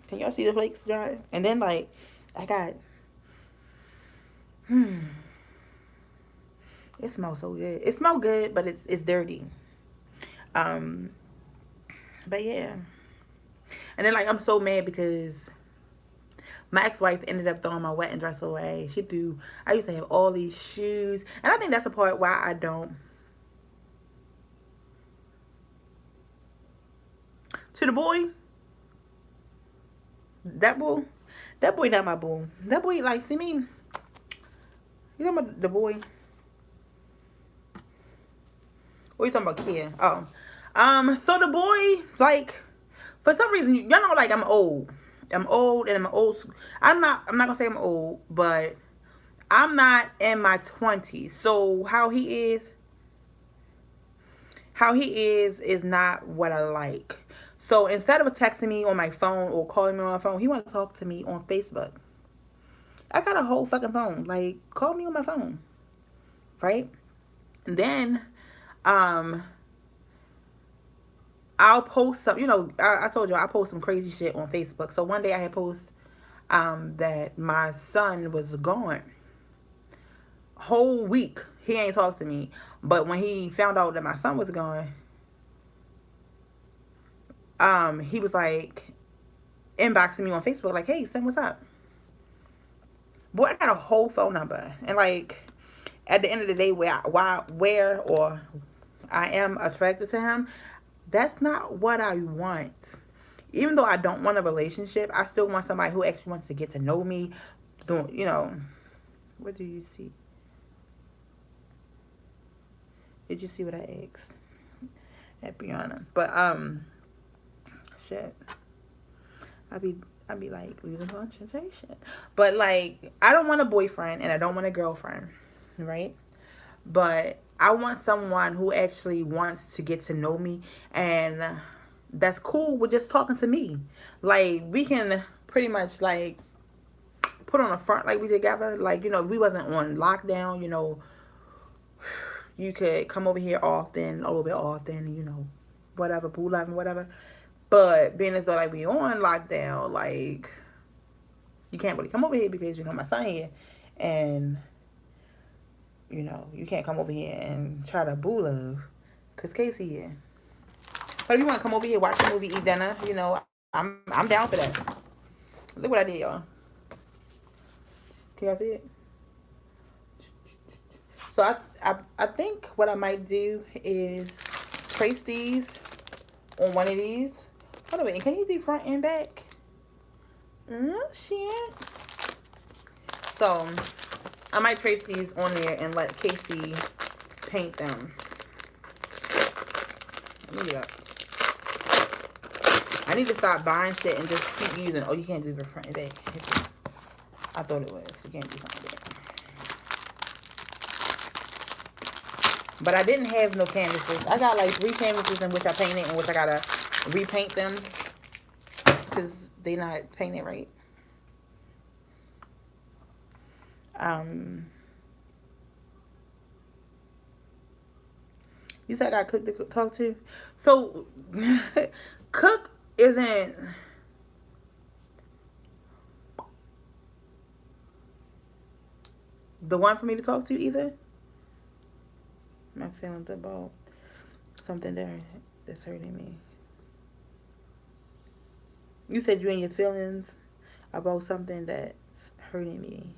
Can y'all see the flakes dry? And then like, I got, It smells so good. It smells good, but it's dirty. Um, but yeah. And then like I'm so mad because my ex-wife ended up throwing my wedding dress away. She threw. I used to have all these shoes, and I think that's the part why I don't. To the boy, that boy, that boy not my boy. That boy like see me. You talking about the boy? What you talking about, kid? Oh, so the boy like for some reason y'all know like I'm old. I'm old and I'm old. I'm not. I'm not gonna say I'm old, but I'm not in my 20s. So how he is not what I like. So instead of texting me on my phone or calling me on my phone, he want to talk to me on Facebook. I got a whole fucking phone. Like, call me on my phone, right? And then, um, I'll post some. You know, I told you I post some crazy shit on Facebook. So one day I had post, that my son was gone. Whole week he ain't talked to me. But when he found out that my son was gone, he was like inboxing me on Facebook, like, "Hey, son, what's up?" Boy, I got a whole phone number, and like at the end of the day, where or I am attracted to him, that's not what I want. Even though I don't want a relationship, I still want somebody who actually wants to get to know me. You know, what do you see? Did you see what I asked at Brianna? But shit. I be I be like losing concentration. But like I don't want a boyfriend and I don't want a girlfriend, right? But I want someone who actually wants to get to know me and that's cool with just talking to me. Like we can pretty much like put on a front like we together. Like, you know, if we wasn't on lockdown, you know, you could come over here often, a little bit often, you know, whatever, boo loving, whatever. But being as though like we on lockdown, like you can't really come over here because you know my son here, and you know you can't come over here and try to boo love, cause Casey here. But if you want to come over here, watch a movie, eat dinner, you know, I'm down for that. Look what I did, y'all. Can y'all see it? So I think what I might do is trace these on one of these. Hold on, wait, can you do front and back? Shit. So I might trace these on there and let Casey paint them. Let me get up. I need to stop buying shit and just keep using. Oh, you can't do the front and back. I thought it was. You can't do front and back. But I didn't have no canvases. I got like 3 canvases in which I painted, in which I gotta repaint them because they not painted right. You said I got Cook to talk to. So Cook isn't the one for me to talk to either. My feelings about something that's hurting me. You said you and your feelings about something that's hurting me.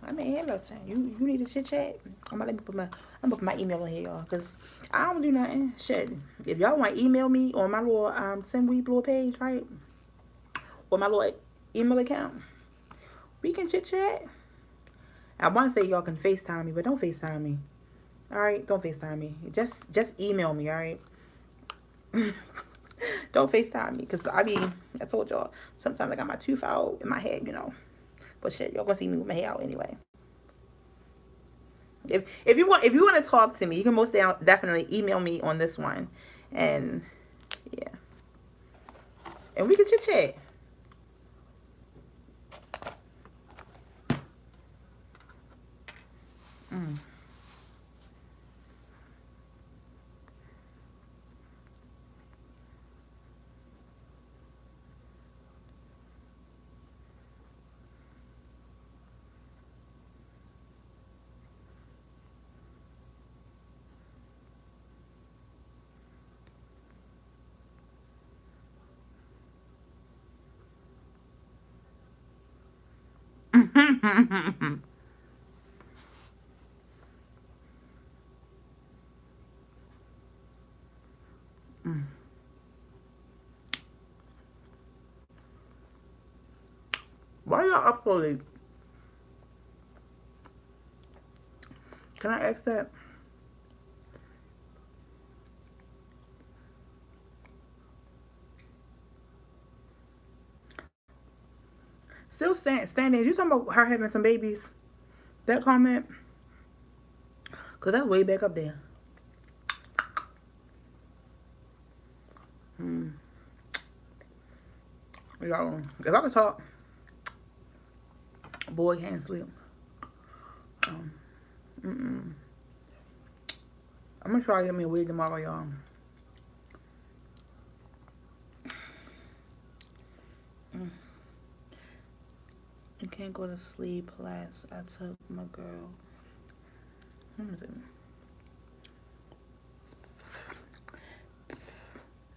I mean, hey, listen, you need to chit chat. I'm gonna put my email in here, y'all, cause I don't do nothing. Shit, if y'all want to email me on my little Sendweeb little page, right, or my little email account, we can chit chat. I want to say y'all can FaceTime me, but don't FaceTime me. All right, don't FaceTime me. Just email me. All right. Don't FaceTime me, cause I told y'all sometimes I got my tooth out in my head, you know. But shit, y'all gonna see me with my hair out anyway. If you want to talk to me, you can most definitely email me on this one, and yeah, and we can chit chat. Why y'all up so late? Can I ask that? Still standing. You talking about her having some babies? That comment? Because that's way back up there. Y'all, if I could talk, boy can't sleep. I'm going to try to get me a wig tomorrow, y'all. I can't go to sleep. Last I took my girl. Let me see.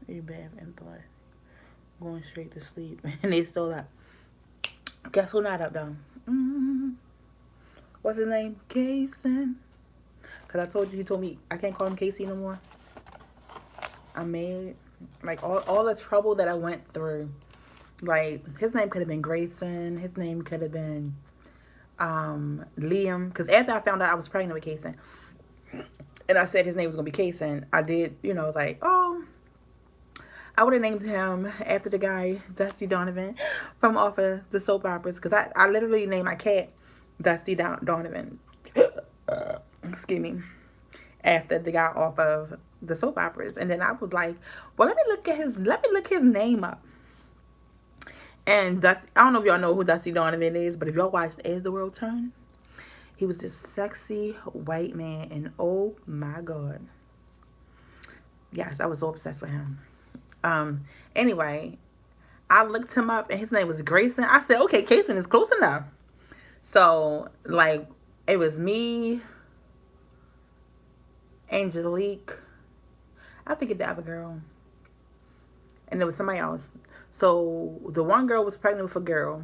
A bath and blood. Going straight to sleep. And they still up. Guess who not up though? What's his name? Kason. Because I told you, he told me I can't call him Casey no more. I'm mad. Like, all the trouble that I went through. Like, his name could have been Grayson. His name could have been Liam. Because after I found out I was pregnant with Kason, and I said his name was going to be Kason, I did, like, oh, I would have named him after the guy, Dusty Donovan, from off of the soap operas. Because I literally named my cat Dusty Donovan. Excuse me. After the guy off of the soap operas. And then I was like, well, let me look his name up. And Dusty, I don't know if y'all know who Dusty Donovan is, but if y'all watched As the World Turned, he was this sexy white man, and oh my God. Yes, I was so obsessed with him. Anyway, I looked him up and his name was Grayson. I said, okay, Kason is close enough. So, like, it was me, Angelique, I think it's the other girl, and there was somebody else. So the one girl was pregnant with a girl,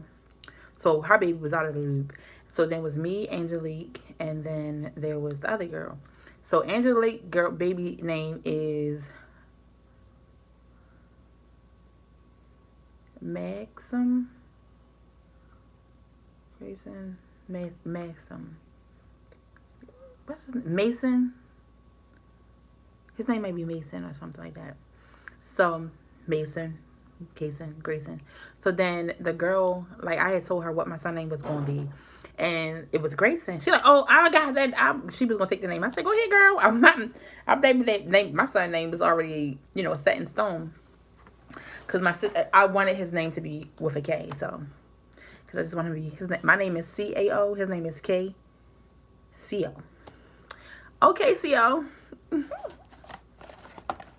so her baby was out of the loop. So then it was me, Angelique, and then there was the other girl. So Angelique girl baby name is Maxim. Grayson, Maxim. What's his name? Mason. His name might be Mason or something like that. So Mason, Kason, Grayson. So then the girl, like, I had told her what my son name was going to be, and it was Grayson. She like, oh, I got that. She was going to take the name. I said, go ahead, girl. I'm naming that name. My son's name was already, set in stone. Because I wanted his name to be with a K. So, because I just want to be his name. My name is C-A-O. His name is K-C-O. Okay, C-O.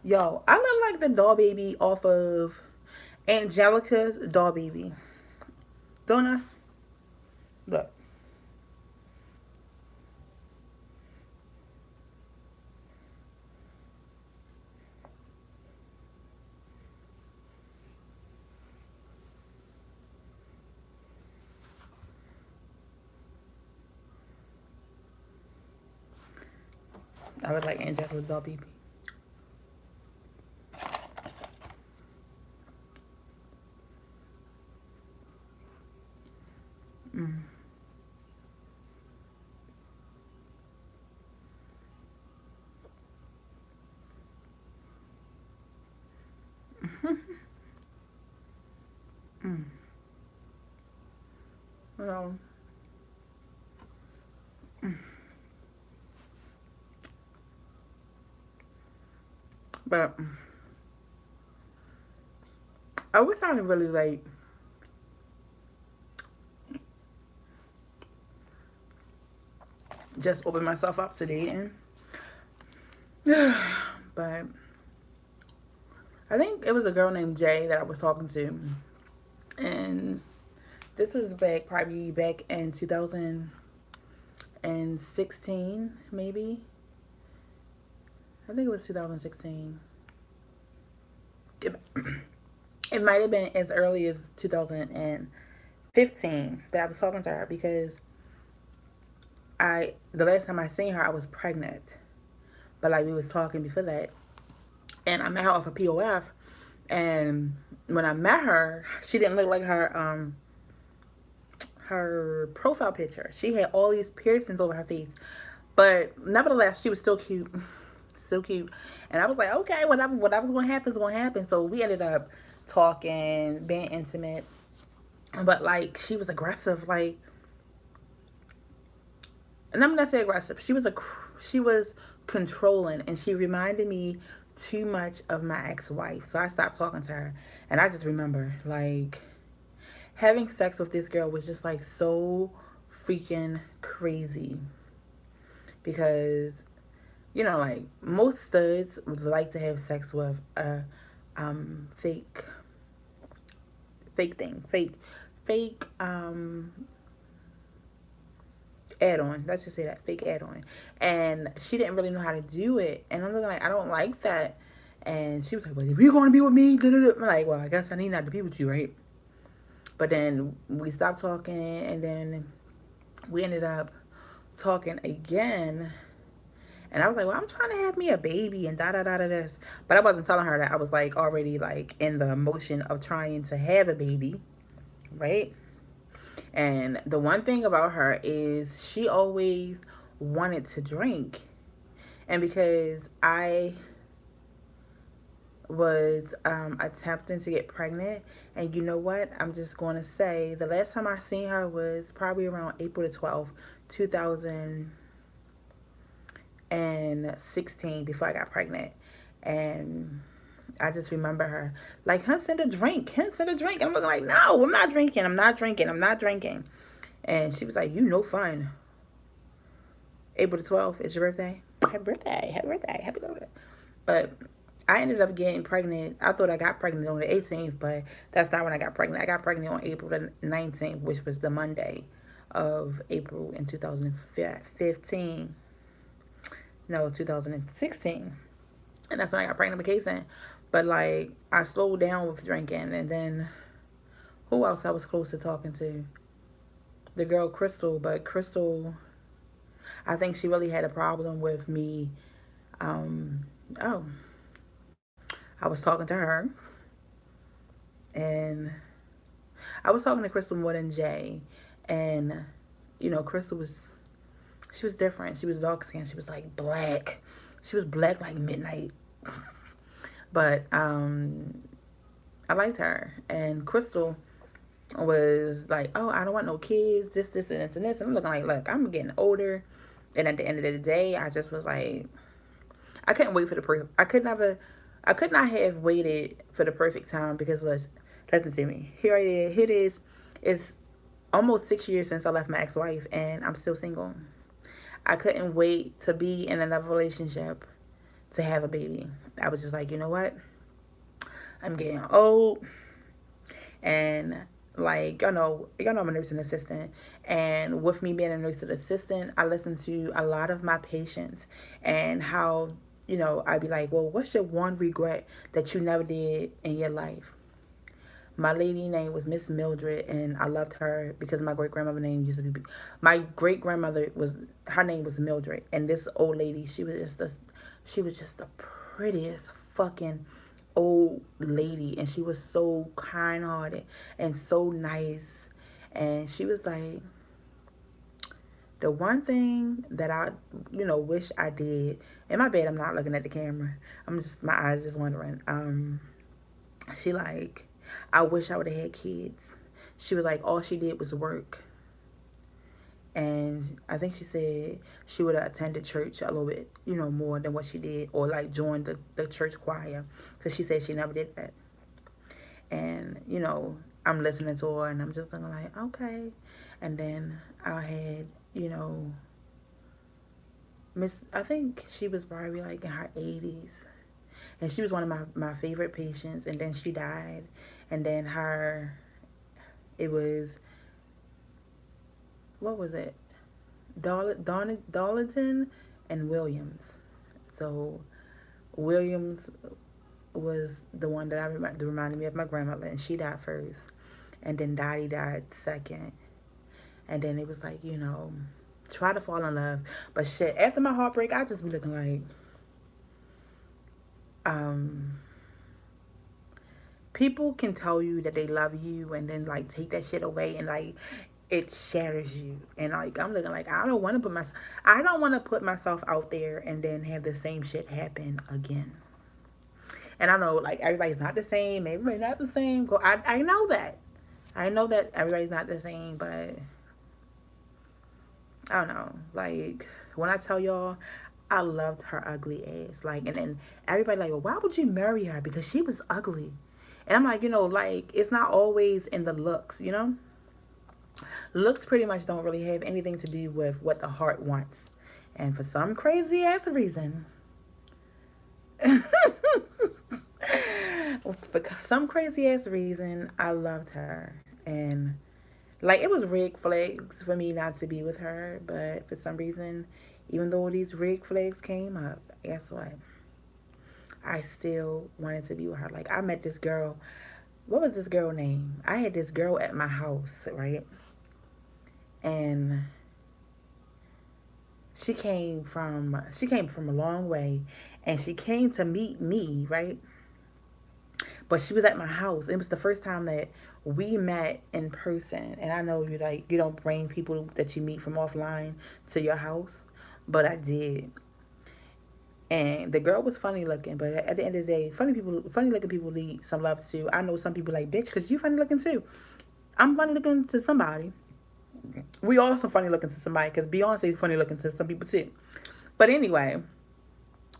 Yo, I look like the doll baby off of Angelica's doll baby. Don't I? Look. I look like Angelica's doll baby. No. But I wish I could really, like, just open myself up to dating. But I think it was a girl named Jay that I was talking to. And this was probably back in 2016, maybe. I think it was 2016. It might have been as early as 2015. 15 that I was talking to her because the last time I seen her I was pregnant. But like we was talking before that. And I met her off of POF, and when I met her, she didn't look like her profile picture. She had all these piercings over her face. But nevertheless, she was still cute. Still cute. And I was like, okay, whatever's gonna happen is gonna happen. So we ended up talking, being intimate. But like she was aggressive, like, and I'm not saying aggressive. She was controlling, and she reminded me too much of my ex-wife. So I stopped talking to her, and I just remember like having sex with this girl was just like so freaking crazy because like most studs would like to have sex with a fake thing, fake add-on. Let's just say that fake add-on. And she didn't really know how to do it. And I'm looking like, I don't like that. And she was like, well, if you're going to be with me, I'm like, well, I guess I need not to be with you, right? But then we stopped talking, and then we ended up talking again. And I was like, well, I'm trying to have me a baby and da this. But I wasn't telling her that I was like already like in the motion of trying to have a baby, right? And the one thing about her is she always wanted to drink. And because I was attempting to get pregnant, and you know what? I'm just going to say the last time I seen her was probably around April the 12th, 2016, before I got pregnant. And I just remember her like, hints at a drink, hints at a drink. And I'm looking like, no, I'm not drinking. I'm not drinking. I'm not drinking. And she was like, you know fun. April the 12th is your birthday. Happy birthday. Happy birthday. Happy birthday. But I ended up getting pregnant. I thought I got pregnant on the 18th, but that's not when I got pregnant. I got pregnant on April the 19th, which was the Monday of April in 2015. No, 2016. And that's when I got pregnant with Kason. But like, I slowed down with drinking. And then who else I was close to talking to? The girl Crystal. But Crystal, I think she really had a problem with me. Oh, I was talking to her. And I was talking to Crystal more than Jay. And, Crystal she was different. She was dark skinned. She was like black. She was black like midnight. But I liked her. And Crystal was like, oh, I don't want no kids, this, and this, and this. And I'm looking like, look, I'm getting older. And at the end of the day, I just was like, I couldn't wait for I could not have waited for the perfect time because listen to me. Here it is. It's almost 6 years since I left my ex-wife, and I'm still single. I couldn't wait to be in another relationship to have a baby. I was just like, you know what? I'm getting old, and like I'm a nursing assistant, and with me being a nursing assistant, I listen to a lot of my patients and how I'd be like, well, what's your one regret that you never did in your life? My lady name was Miss Mildred, and I loved her because my great grandmother name used to be. My great grandmother her name was Mildred, and this old lady, she was just the prettiest fucking old lady, and she was so kind hearted and so nice. And she was like, the one thing that I wish I did, in my bed I'm not looking at the camera, my eyes just wandering. She like, I wish I would have had kids. She was like, all she did was work. And I think she said she would have attended church a little bit, more than what she did, or like joined the church choir, because she said she never did that. And, I'm listening to her, and I'm just looking like, okay. And then I had, I think she was probably like in her 80s. And she was one of my favorite patients, and then she died. And then it was, what was it? Darlington and Williams. So Williams was the one that reminded me of my grandmother, and she died first. and then Dottie died second. And then it was like, try to fall in love. But shit, after my heartbreak, I just be looking like, um, people can tell you that they love you and then like take that shit away and like it shatters you. And like I'm looking like I don't want to put myself out there and then have the same shit happen again. And I know like everybody's not the same, everybody's not the same. I know that. I know that everybody's not the same, but I don't know. Like when I tell y'all, I loved her ugly ass. Like, and then everybody like, well, why would you marry her? Because she was ugly. And I'm like, like it's not always in the looks. Looks pretty much don't really have anything to do with what the heart wants. And for some crazy ass reason, for some crazy ass reason, I loved her. And like it was red flags for me not to be with her, but for some reason, even though these red flags came up, guess what? I still wanted to be with her. Like I met this girl. What was this girl name? I had this girl at my house, right? And she came from a long way, and she came to meet me, right? But she was at my house. It was the first time that we met in person. And I know you don't bring people that you meet from offline to your house, but I did. And the girl was funny looking, but at the end of the day, funny looking people need some love too. I know some people like, bitch, because you funny looking too. I'm funny looking to somebody. We all some funny looking to somebody, because Beyonce funny looking to some people too. But anyway,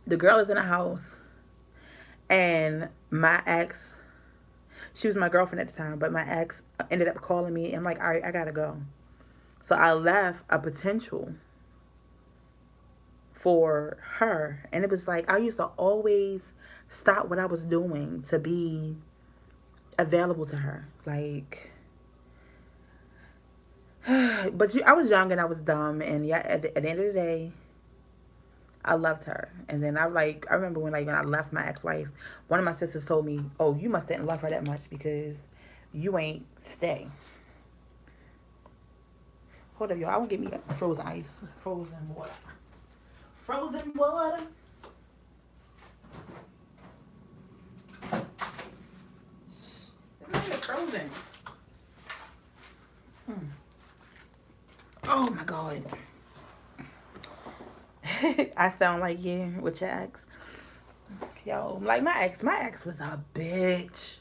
the girl is in the house, and my ex, she was my girlfriend at the time, but my ex ended up calling me. And I'm like, all right, I gotta go. So I left a potential for her. And it was like, I used to always stop what I was doing to be available to her. Like, but I was young and I was dumb. And yeah, at the end of the day, I loved her. And then I remember when I left my ex-wife, one of my sisters told me, oh, you must didn't love her that much because you ain't stay. Hold up, y'all. I will get me frozen ice. Frozen water. Frozen water. It's not even frozen. Oh my God. I sound like you with your ex. Yo, like my ex was a bitch.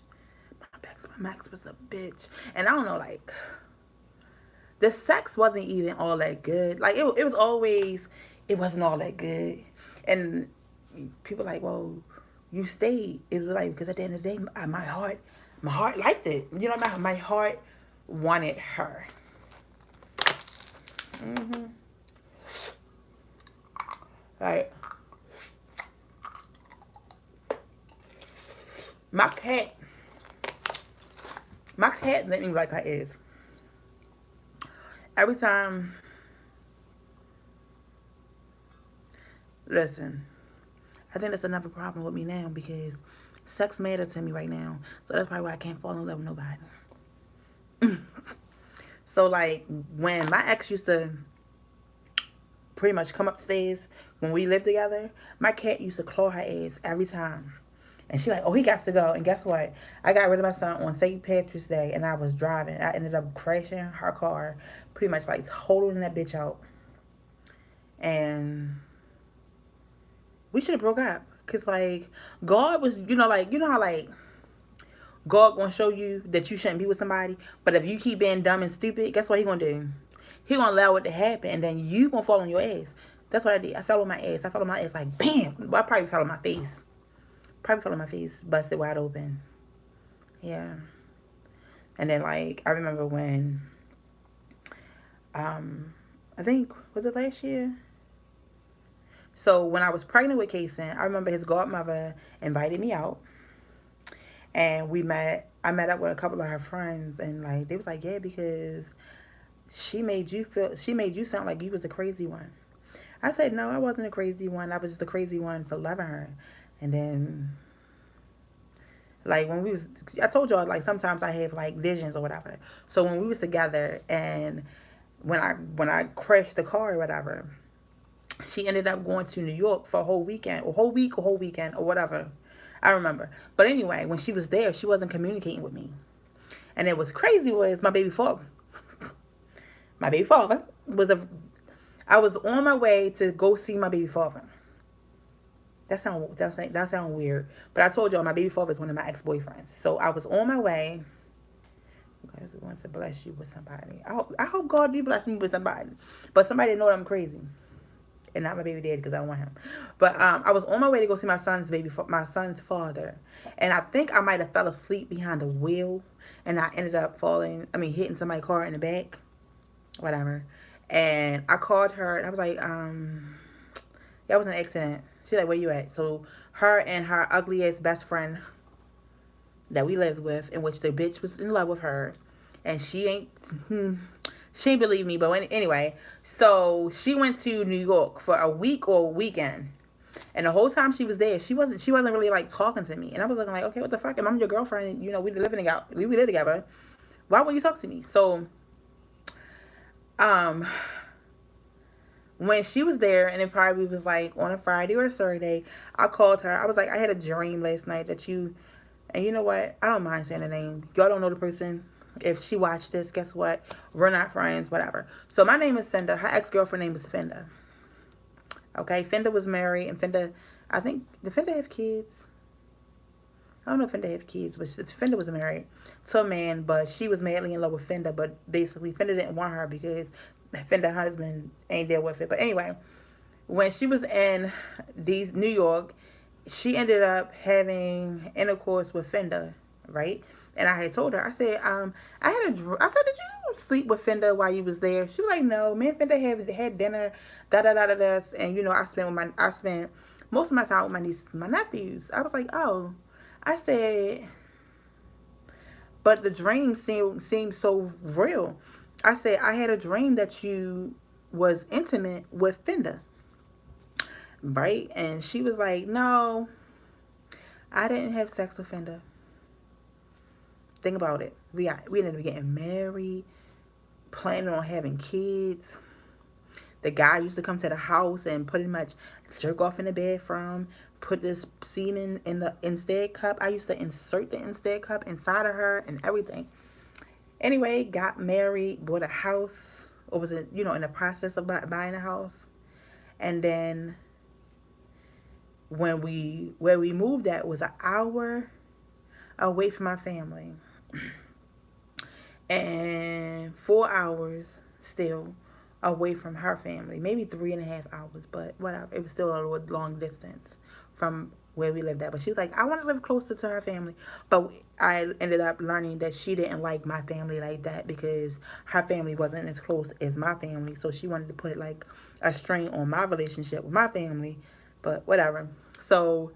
My ex was a bitch. And I don't know, like, the sex wasn't even all that good. Like, it was always, it wasn't all that good. And people like, well, you stayed. It was like, because at the end of the day, my heart liked it. You know, my heart wanted her. Like, my cat let me like her is. Every time, listen, I think that's another problem with me now because sex matters to me right now. So that's probably why I can't fall in love with nobody. So like when my ex used to pretty much come upstairs when we lived together, my cat used to claw her ass every time. And she like, oh, he got to go. And guess what? I got rid of my son on St. Patrick's Day, and I was driving. I ended up crashing her car, pretty much like totaling that bitch out. And we should have broke up. Because, like, God was, how, like, God gonna show you that you shouldn't be with somebody. But if you keep being dumb and stupid, guess what he gonna do? He gonna allow it to happen, and then you gonna fall on your ass. That's what I did. I fell on my ass. I fell on my ass like, bam. Well, I probably fell on my face. Busted wide open. Yeah. And then, like, I remember when, I think, was it last year? So, when I was pregnant with Kason, I remember his godmother invited me out. And I met up with a couple of her friends. And, like, they was like, yeah, because she made you sound like you was the crazy one. I said, no, I wasn't a crazy one. I was just the crazy one for loving her. And then Like when we was, I told y'all like sometimes I have like visions or whatever. So when we was together and when I crashed the car or whatever, she ended up going to New York for a whole weekend, or whole week, or whole weekend, or whatever. I remember. But anyway, when she was there, she wasn't communicating with me. And it was crazy was my baby father. My baby father was a. I was on my way to go see my baby father. That sound weird, but I told y'all my baby father is one of my ex boyfriends. So I was on my way. God wants to bless you with somebody. I hope God do bless me with somebody, but somebody know that I'm crazy, and not my baby daddy because I want him. But I was on my way to go see my son's father, and I think I might have fell asleep behind the wheel, and I ended up hitting somebody's car in the back, whatever. And I called her, and I was like, that was an accident. She's like, where you at? So her and her ugly ass best friend that we lived with, in which the bitch was in love with her, and she ain't believe me. But anyway, so she went to New York for a week or a weekend, and the whole time she was there, she wasn't really like talking to me, and I was looking like, okay, what the fuck? I'm your girlfriend. We live together. Why would you talk to me? So, um, when she was there, and it probably was like on a Friday or a Saturday, I called her. I was like, I had a dream last night that you, and you know what? I don't mind saying the name. Y'all don't know the person. If she watched this, guess what? We're not friends, whatever. So my name is Cinda. Her ex-girlfriend name is Fenda. Okay, Fenda was married, and I think, did Fenda have kids? I don't know if Fenda had kids, but Fenda was married to a man, but she was madly in love with Fenda, but basically Fenda didn't want her because Fenda's husband ain't there with it. But anyway, when she was in New York, she ended up having intercourse with Fenda, right? And I had told her, I said, I said, did you sleep with Fenda while you was there? She was like, no, me and Fenda had dinner, da da da da da. And I spent most of my time with my nieces, and my nephews. I was like, oh, I said, but the dream seemed so real. I said, I had a dream that you was intimate with Fenda, right? And she was like, no, I didn't have sex with Fenda. Think about it. We ended up getting married, planning on having kids. The guy used to come to the house and pretty much jerk off in the bathroom, put this semen in the Instead cup. I used to insert the Instead cup inside of her and everything. Anyway, got married, bought a house, or was it, in the process of buying a house. And then where we moved at was an hour away from my family. And 4 hours still away from her family. Maybe 3.5 hours, but whatever. It was still a long distance from where we lived at. But she was like, I want to live closer to her family. But I ended up learning that she didn't like my family like that because her family wasn't as close as my family. So she wanted to put like a strain on my relationship with my family. But whatever. So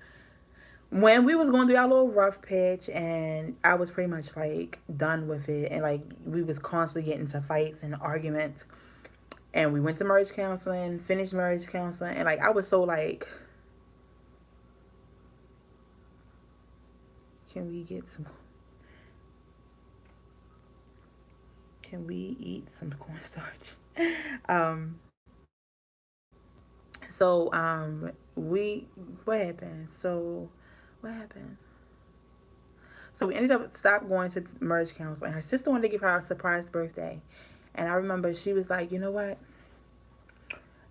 when we was going through our little rough patch, and I was pretty much like done with it, and like we was constantly getting into fights and arguments, and we went to marriage counseling, finished marriage counseling, and like I was so like, can we eat some cornstarch? We what happened? What happened? So we ended up stop going to marriage counseling. Her sister wanted to give her a surprise birthday. And I remember she was like, you know what?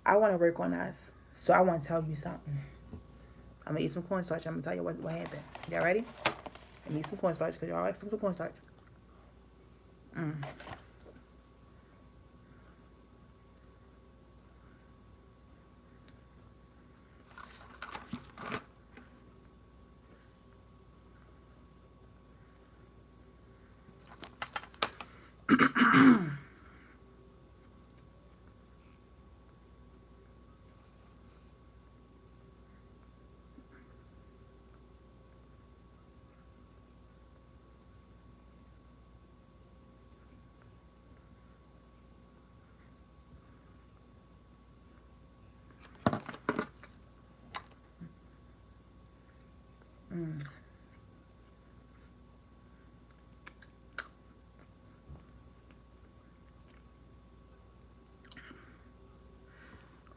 I want to work on us. So I want to tell you something. I'm going to eat some cornstarch. I'm going to tell you what happened. Y'all ready? I'm going to eat some cornstarch because y'all like some cornstarch.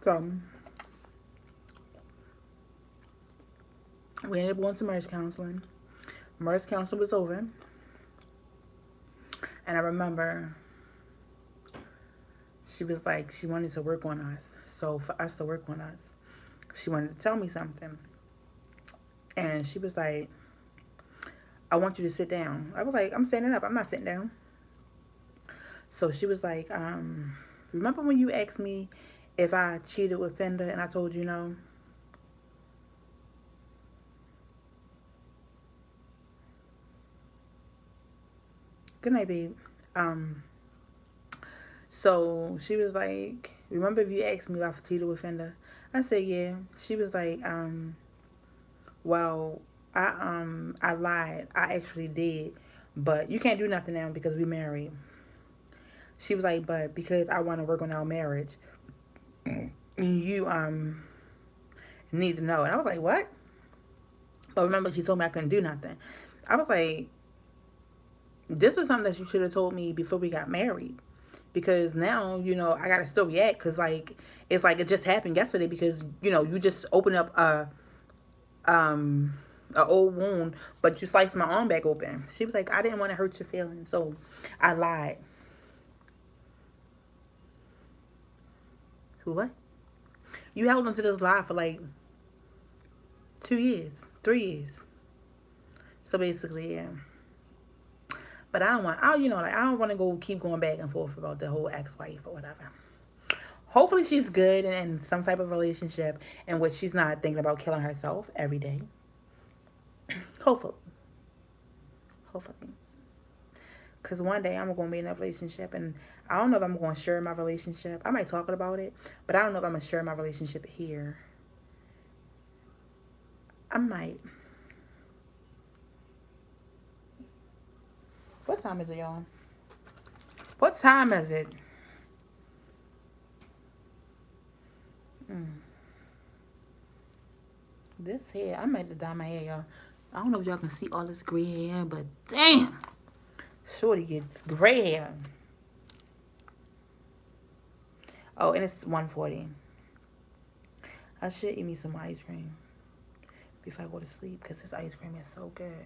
So we ended up going to marriage counseling. Marriage counseling was over, and I remember she was like, she wanted to work on us. So for us to work on us, she wanted to tell me something. And she was like, I want you to sit down. I was like, I'm standing up. I'm not sitting down. So she was like, remember when you asked me if I cheated with Fender and I told you no? Good night, babe. Um, so she was like, remember if you asked me if I cheated with Fender? I said, yeah. She was like, well, I lied. I actually did. But you can't do nothing now because we married. She was like, but because I want to work on our marriage, you need to know. And I was like, what? But remember, she told me I couldn't do nothing. I was like, this is something that you should have told me before we got married. Because now, I got to still react because, like, it's like it just happened yesterday because, you just opened up um, a old wound, but you sliced my arm back open. She was like, I didn't want to hurt your feelings, so I lied. What? You held onto this lie for like 2 years, 3 years. So basically, yeah. But I don't want, like I don't want to keep going back and forth about the whole ex-wife or whatever. Hopefully she's good and in some type of relationship in which she's not thinking about killing herself every day. Hopefully. Hopefully. Because one day I'm going to be in a relationship and I don't know if I'm going to share my relationship. I might talk about it, but I don't know if I'm going to share my relationship here. I might. What time is it, y'all? What time is it? This hair, I might have dye my hair, y'all. I don't know if y'all can see all this gray hair, but damn. Shorty gets gray hair. Oh, and it's 1:40. I should eat me some ice cream before I go to sleep because this ice cream is so good.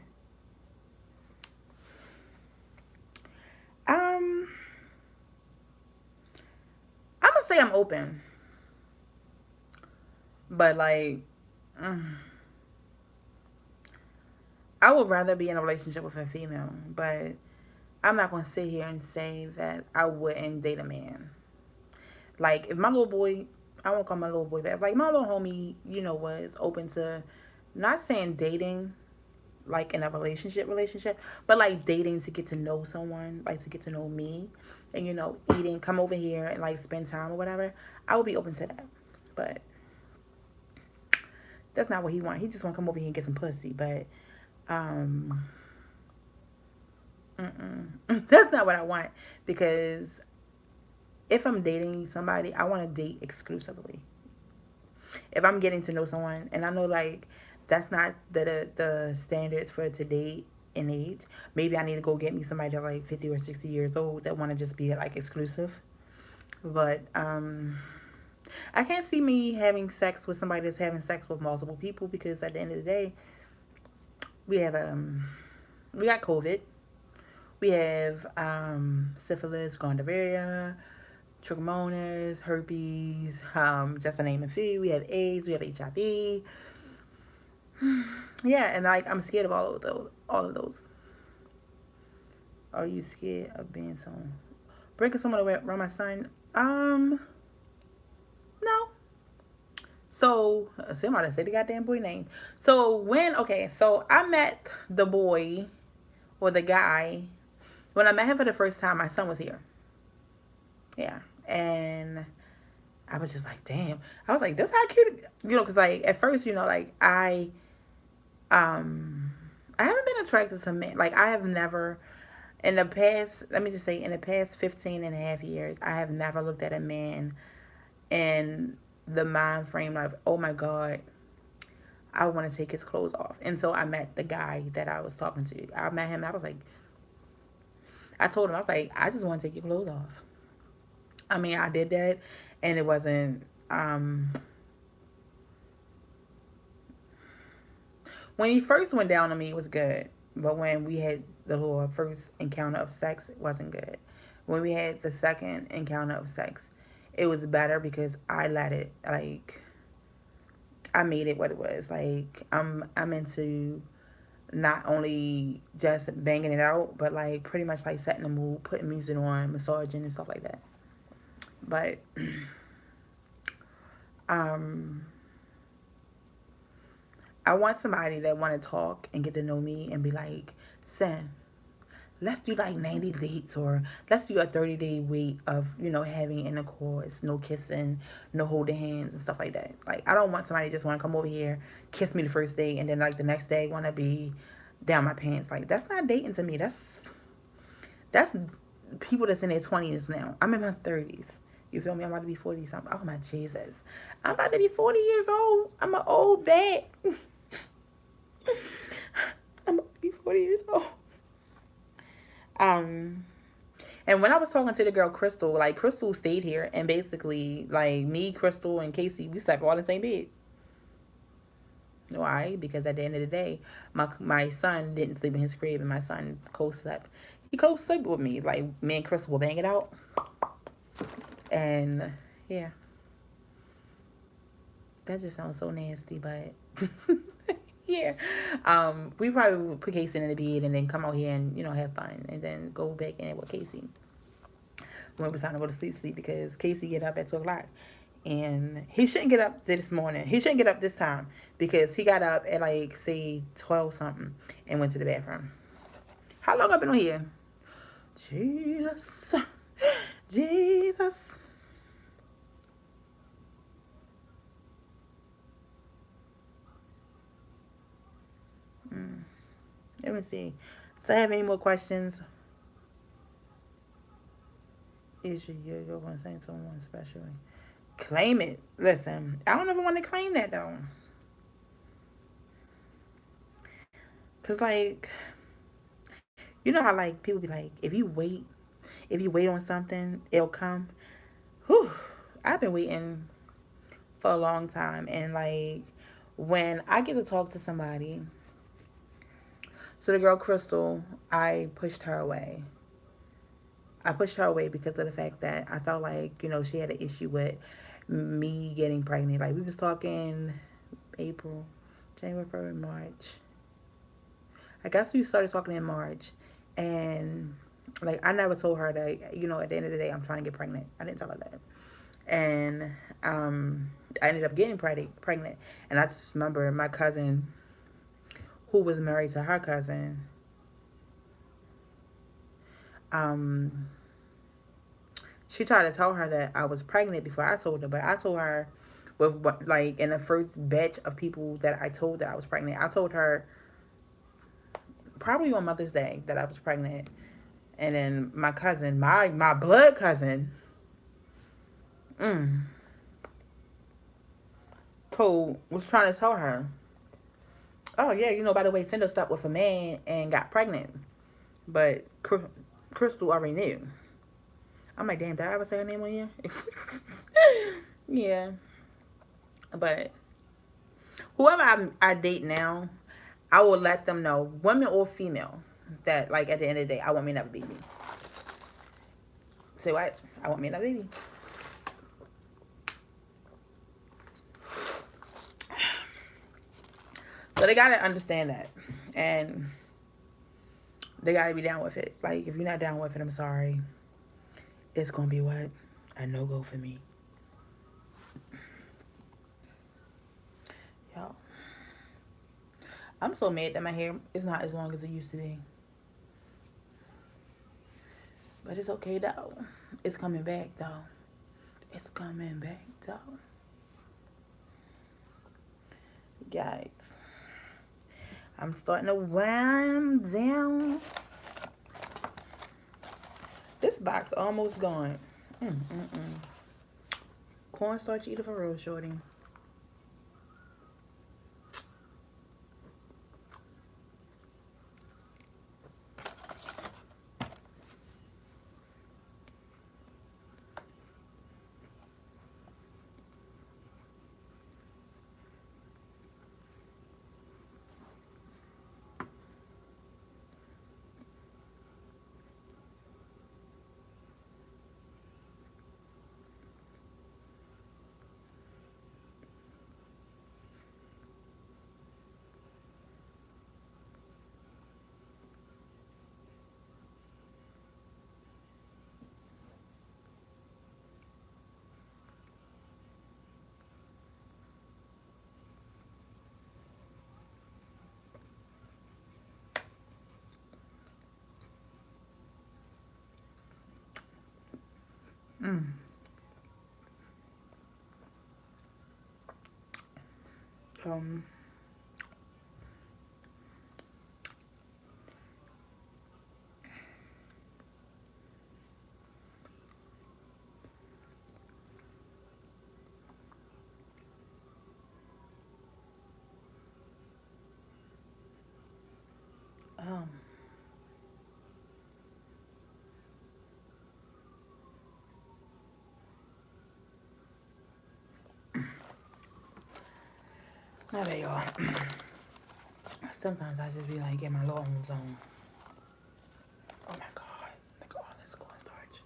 I'm gonna say I'm open, but like, I would rather be in a relationship with a female, but I'm not gonna sit here and say that I wouldn't date a man. Like, if my little boy, I won't call my little boy that. Like, my little homie, was open to, not saying dating, like in a relationship, but like dating to get to know someone, like to get to know me, and eating, come over here and like spend time or whatever. I would be open to that, but that's not what he want. He just want to come over here and get some pussy, but that's not what I want because if I'm dating somebody, I want to date exclusively. If I'm getting to know someone, and I know like that's not the standards for to date in age. Maybe I need to go get me somebody that's like 50 or 60 years old that want to just be like exclusive. But I can't see me having sex with somebody that's having sex with multiple people because at the end of the day, we have we got COVID. We have syphilis, gonorrhea, trichomonas, herpes, just to name a few. We have AIDS, we have HIV. Yeah, and like I'm scared of all of those. All of those. Are you scared of being someone breaking someone around my son? No. So somebody say the goddamn boy name. So I met the boy or the guy when I met him for the first time. My son was here. Yeah, and I was just like, damn. I was like, that's how cute, because like at first, like I haven't been attracted to men. Like I have never, in the past, let me just say, in the past 15 and a half years, I have never looked at a man in the mind frame of, oh my God, I want to take his clothes off. And so I met the guy that I was talking to. I met him. I was like, I told him, I was like, I just want to take your clothes off. I mean, I did that, and it wasn't When he first went down on me, it was good. But when we had the little first encounter of sex, it wasn't good. When we had the second encounter of sex, it was better because I let it, like, I made it what it was. Like, I'm into not only just banging it out, but like pretty much like setting the mood, putting music on, massaging and stuff like that. But um I want somebody that want to talk and get to know me and be like, Sin, let's do like 90 dates, or let's do a 30-day wait of, having intercourse, no kissing, no holding hands and stuff like that. Like, I don't want somebody just want to come over here, kiss me the first day, and then like the next day want to be down my pants. Like, that's not dating to me. That's people that's in their 20s now. I'm in my 30s. You feel me? I'm about to be 40 something. Oh my Jesus. I'm about to be 40 years old. I'm an old bat. I'm about to be 40 years old. And when I was talking to the girl Crystal, like, Crystal stayed here, and basically, like, me, Crystal, and Casey, we slept all in the same bed. Why? Because at the end of the day, my son didn't sleep in his crib, and my son co-slept. He co-slept with me. Like, me and Crystal will bang it out. And, yeah. That just sounds so nasty, but... yeah. We probably would put Casey in the bed and then come out here and, have fun. And then go back in with Casey when it was time to go to sleep, because Casey get up at 2 o'clock. And he shouldn't get up this morning. He shouldn't get up this time, because he got up at, like, say, 12 something and went to the bathroom. How long I've been on here? Jesus. Jesus. Let me see. Do I have any more questions? Is your girlfriend saying someone especially? Claim it. Listen, I don't ever want to claim that, though. Because, like, you know how, like, people be like, if you wait on something, it'll come. Whew. I've been waiting for a long time. And, like, when I get to talk to somebody, so the girl Crystal, I pushed her away. Because of the fact that I felt like, she had an issue with me getting pregnant. Like, we was talking April, January, February, March. I guess we started talking in March. And, like, I never told her that, at the end of the day, I'm trying to get pregnant. I didn't tell her that. And I ended up getting pregnant. And I just remember my cousin, who was married to her cousin, she tried to tell her that I was pregnant before I told her. But I told her, with, like, in the first batch of people that I told that I was pregnant, I told her probably on Mother's Day that I was pregnant. And then my cousin, my blood cousin, was trying to tell her, oh yeah, by the way, Cinder slept with a man and got pregnant. But Crystal already knew. I'm like, damn, did I ever say her name on here? Yeah. But whoever I date now, I will let them know, women or female, that, like, at the end of the day, I want me another baby. Say what? I want me another baby. So they gotta understand that. And they gotta be down with it. Like, if you're not down with it, I'm sorry. It's gonna be what? A no-go for me. Yo. I'm so mad that my hair is not as long as it used to be. But it's okay, though. It's coming back, though. It's coming back, though. Guys. I'm starting to wind down. This box almost gone. Cornstarch eater for real, shorty. Mm. Um. Um. Now they are. Sometimes I just be like in my little own zone. Oh my god. Look at all this cornstarch.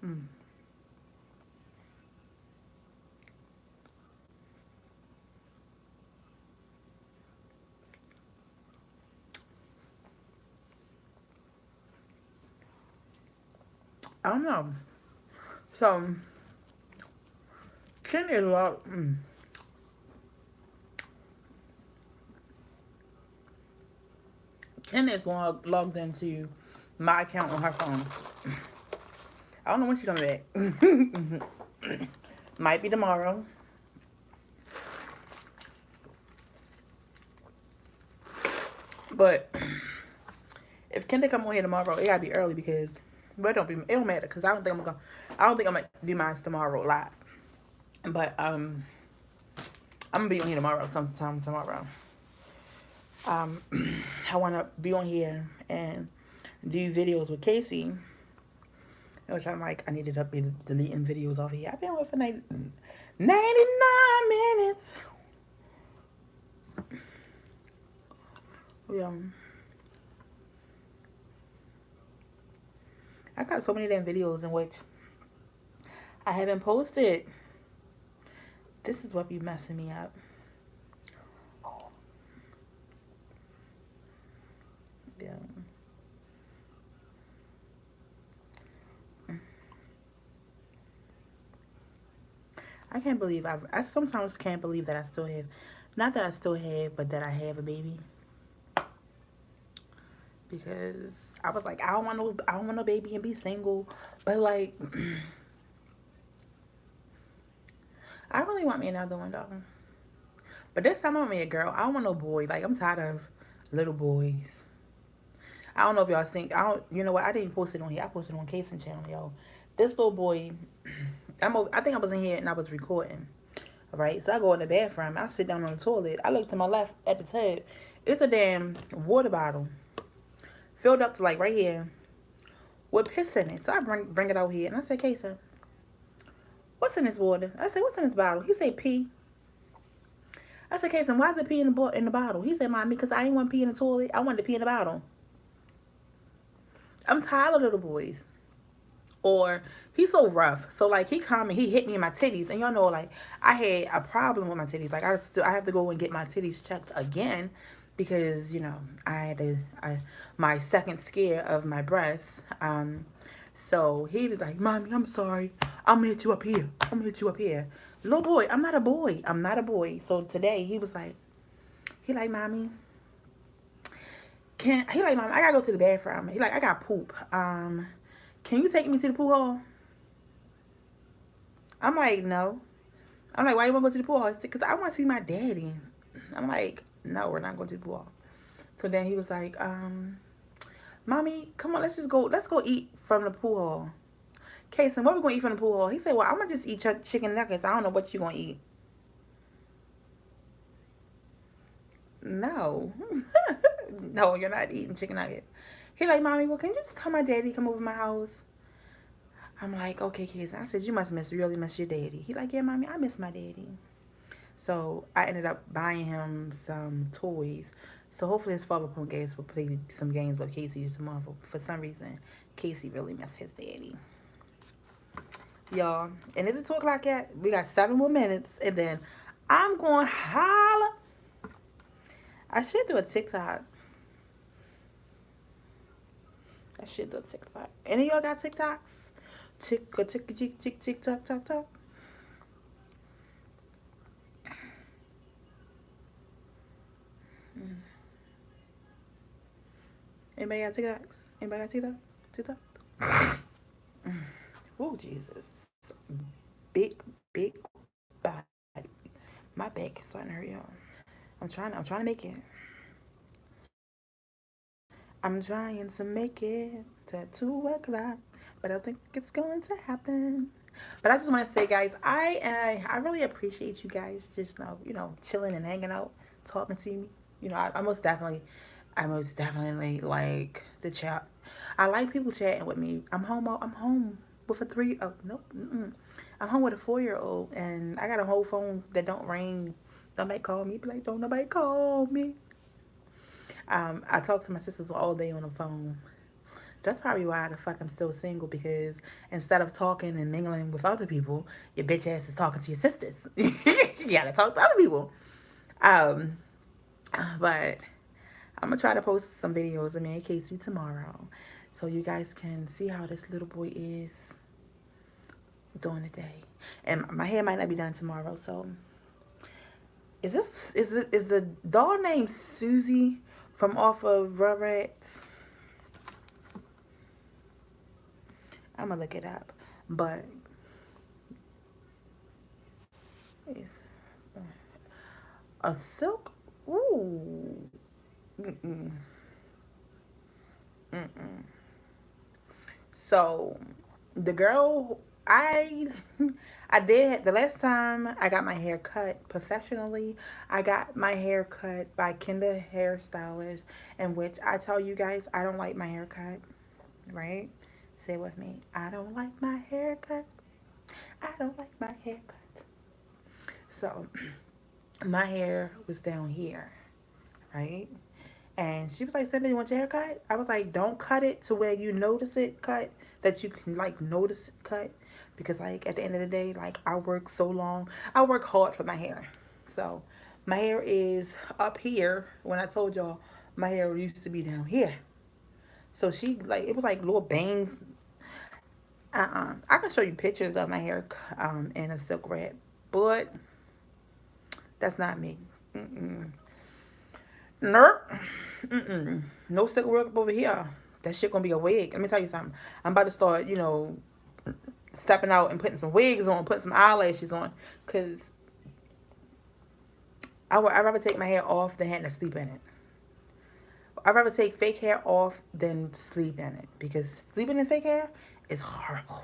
Mm. I don't know. So Ken is logged. Ken is logged into my account on her phone. I don't know when she's coming back. Might be tomorrow. But if Kendra come on here tomorrow, it gotta be early because, but it don't matter because I don't think I'm gonna do mine tomorrow live. But I'm gonna be on here tomorrow, sometime tomorrow. I wanna be on here and do videos with Casey, which I'm like, I needed to be deleting videos off here. I've been on for 99 minutes. Yeah. I got so many damn videos in which I haven't posted. This is what be messing me up. Yeah. I can't believe I sometimes can't believe that I still have, not that I still have, but that I have a baby. Because I was like, I don't want no baby and be single, but like, I really want me another one though. But this time I want me a girl. I don't want no boy. Like I'm tired of little boys. I don't know if y'all think. I don't. You know what? I didn't post it on here. I posted it on Casey channel, yo. This little boy. I think I was in here and I was recording. All right. So I go in the bathroom. I sit down on the toilet. I look to my left at the tub. It's a damn water bottle filled up to like right here with piss in it. So I bring it out here and I say, Casey, what's in this water? I said, what's in this bottle? He said, pee. I said, Casey, why is it pee in the bottle? He said, Mommy, because I ain't want to pee in the toilet. I wanted to pee in the bottle. I'm tired of little boys. Or he's so rough. So like he come and he hit me in my titties, and y'all know like I had a problem with my titties. Like I have to go and get my titties checked again because I had my second scare of my breasts. So he was like, Mommy, I'm sorry. I'm gonna hit you up here. I'm gonna hit you up here. Little boy, I'm not a boy. I'm not a boy. So today he was like, Mommy, Mom, I gotta go to the bathroom. He like, I got poop. Can you take me to the pool hall? I'm like, no. I'm like, why you want to go to the pool hall? Because I want to see my daddy. I'm like, no, we're not going to the pool hall. So then he was like, Mommy, come on, let's go eat from the pool hall. Kason, what we going to eat from the pool hall? He said, well, I'm going to just eat chicken nuggets. I don't know what you going to eat. No. No, you're not eating chicken nuggets. He like, mommy, well, can you just tell my daddy to come over my house? I'm like, okay, kids. I said, you must really miss your daddy. He like, yeah, mommy, I miss my daddy. So I ended up buying him some toys. So hopefully his father punk ass will play some games with Casey tomorrow. For some reason, Casey really missed his daddy. Y'all. And is it 2 o'clock yet? We got 7 more minutes. And then I'm going to holla. I should do a TikTok. I should do a TikTok. Any of y'all got TikToks? Tick, tock, tock, tock. Anybody got TikToks? Anybody got TikTok? TikTok? Oh, Jesus. Big, big body. My back is starting to hurt, y'all. I'm trying to make it. I'm trying to make it to 2 o'clock, but I think it's going to happen. But I just want to say, guys, I really appreciate you guys just chilling and hanging out, talking to me. I most definitely like the chat. I like people chatting with me. I'm home. I'm home with a 3. Oh nope. Mm-mm. I'm home with a 4-year-old, and I got a whole phone that don't ring. Nobody call me. Be like, don't nobody call me. I talk to my sisters all day on the phone. That's probably why the fuck I'm still single, because instead of talking and mingling with other people, your bitch ass is talking to your sisters. You gotta talk to other people. Um, but I'm gonna try to post some videos of me and Casey tomorrow, so you guys can see how this little boy is during the day. And my hair might not be done tomorrow, so is the doll named Susie from off of Rugrats? I'm gonna look it up, but it's a silk. Ooh. Mm-mm. Mm-mm. So the girl I I did the last time I got my hair cut professionally, I got my hair cut by Kenda hairstylist, in which I tell you guys I don't like my haircut, right? Say it with me. I don't like my haircut. I don't like my haircut. So my hair was down here, right? And she was like, Cindy, you want your hair cut? I was like, don't cut it to where you notice it cut, that you can like notice it cut. Because like at the end of the day, like I work so long. I work hard for my hair. So my hair is up here. When I told y'all my hair used to be down here. So she like it was like little bangs. I can show you pictures of my hair in a silk wrap. But that's not me. Mm-mm. Nope. Mm-mm. No silk work over here. That shit gonna be a wig. Let me tell you something. I'm about to start, stepping out and putting some wigs on, putting some eyelashes on. Cause I'd rather take my hair off than having to sleep in it. I'd rather take fake hair off than sleep in it. Because sleeping in fake hair is horrible.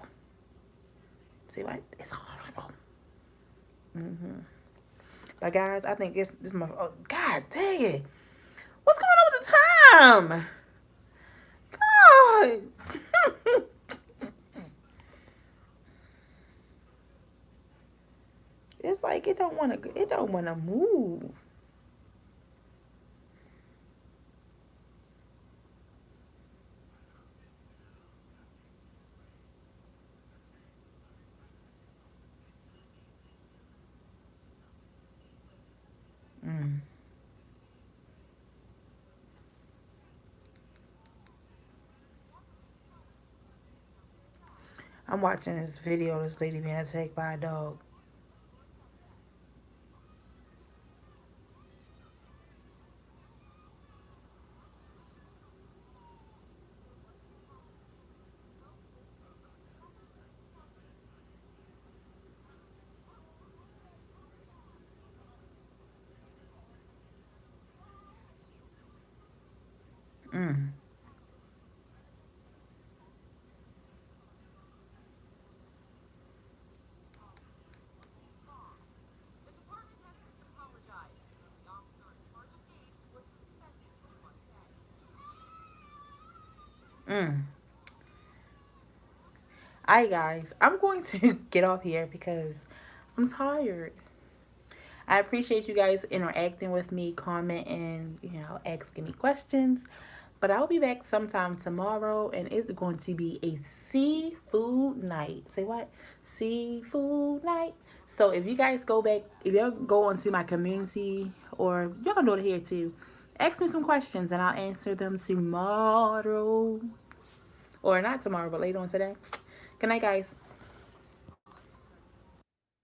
See what? It's horrible. Mm-hmm. But guys, I think this my God dang it. What's going on with the time? God. It's like it don't wanna move. Mm. I'm watching this video of this lady being attacked by a dog. Mm. Mm. Alright, guys, I'm going to get off here because I'm tired. I appreciate you guys interacting with me, commenting, asking me questions. But I'll be back sometime tomorrow, and it's going to be a seafood night. Say what? Seafood night. So if you guys go back, if y'all go onto my community, or y'all can do it here too, ask me some questions and I'll answer them tomorrow. Or not tomorrow, but later on today. Good night, guys.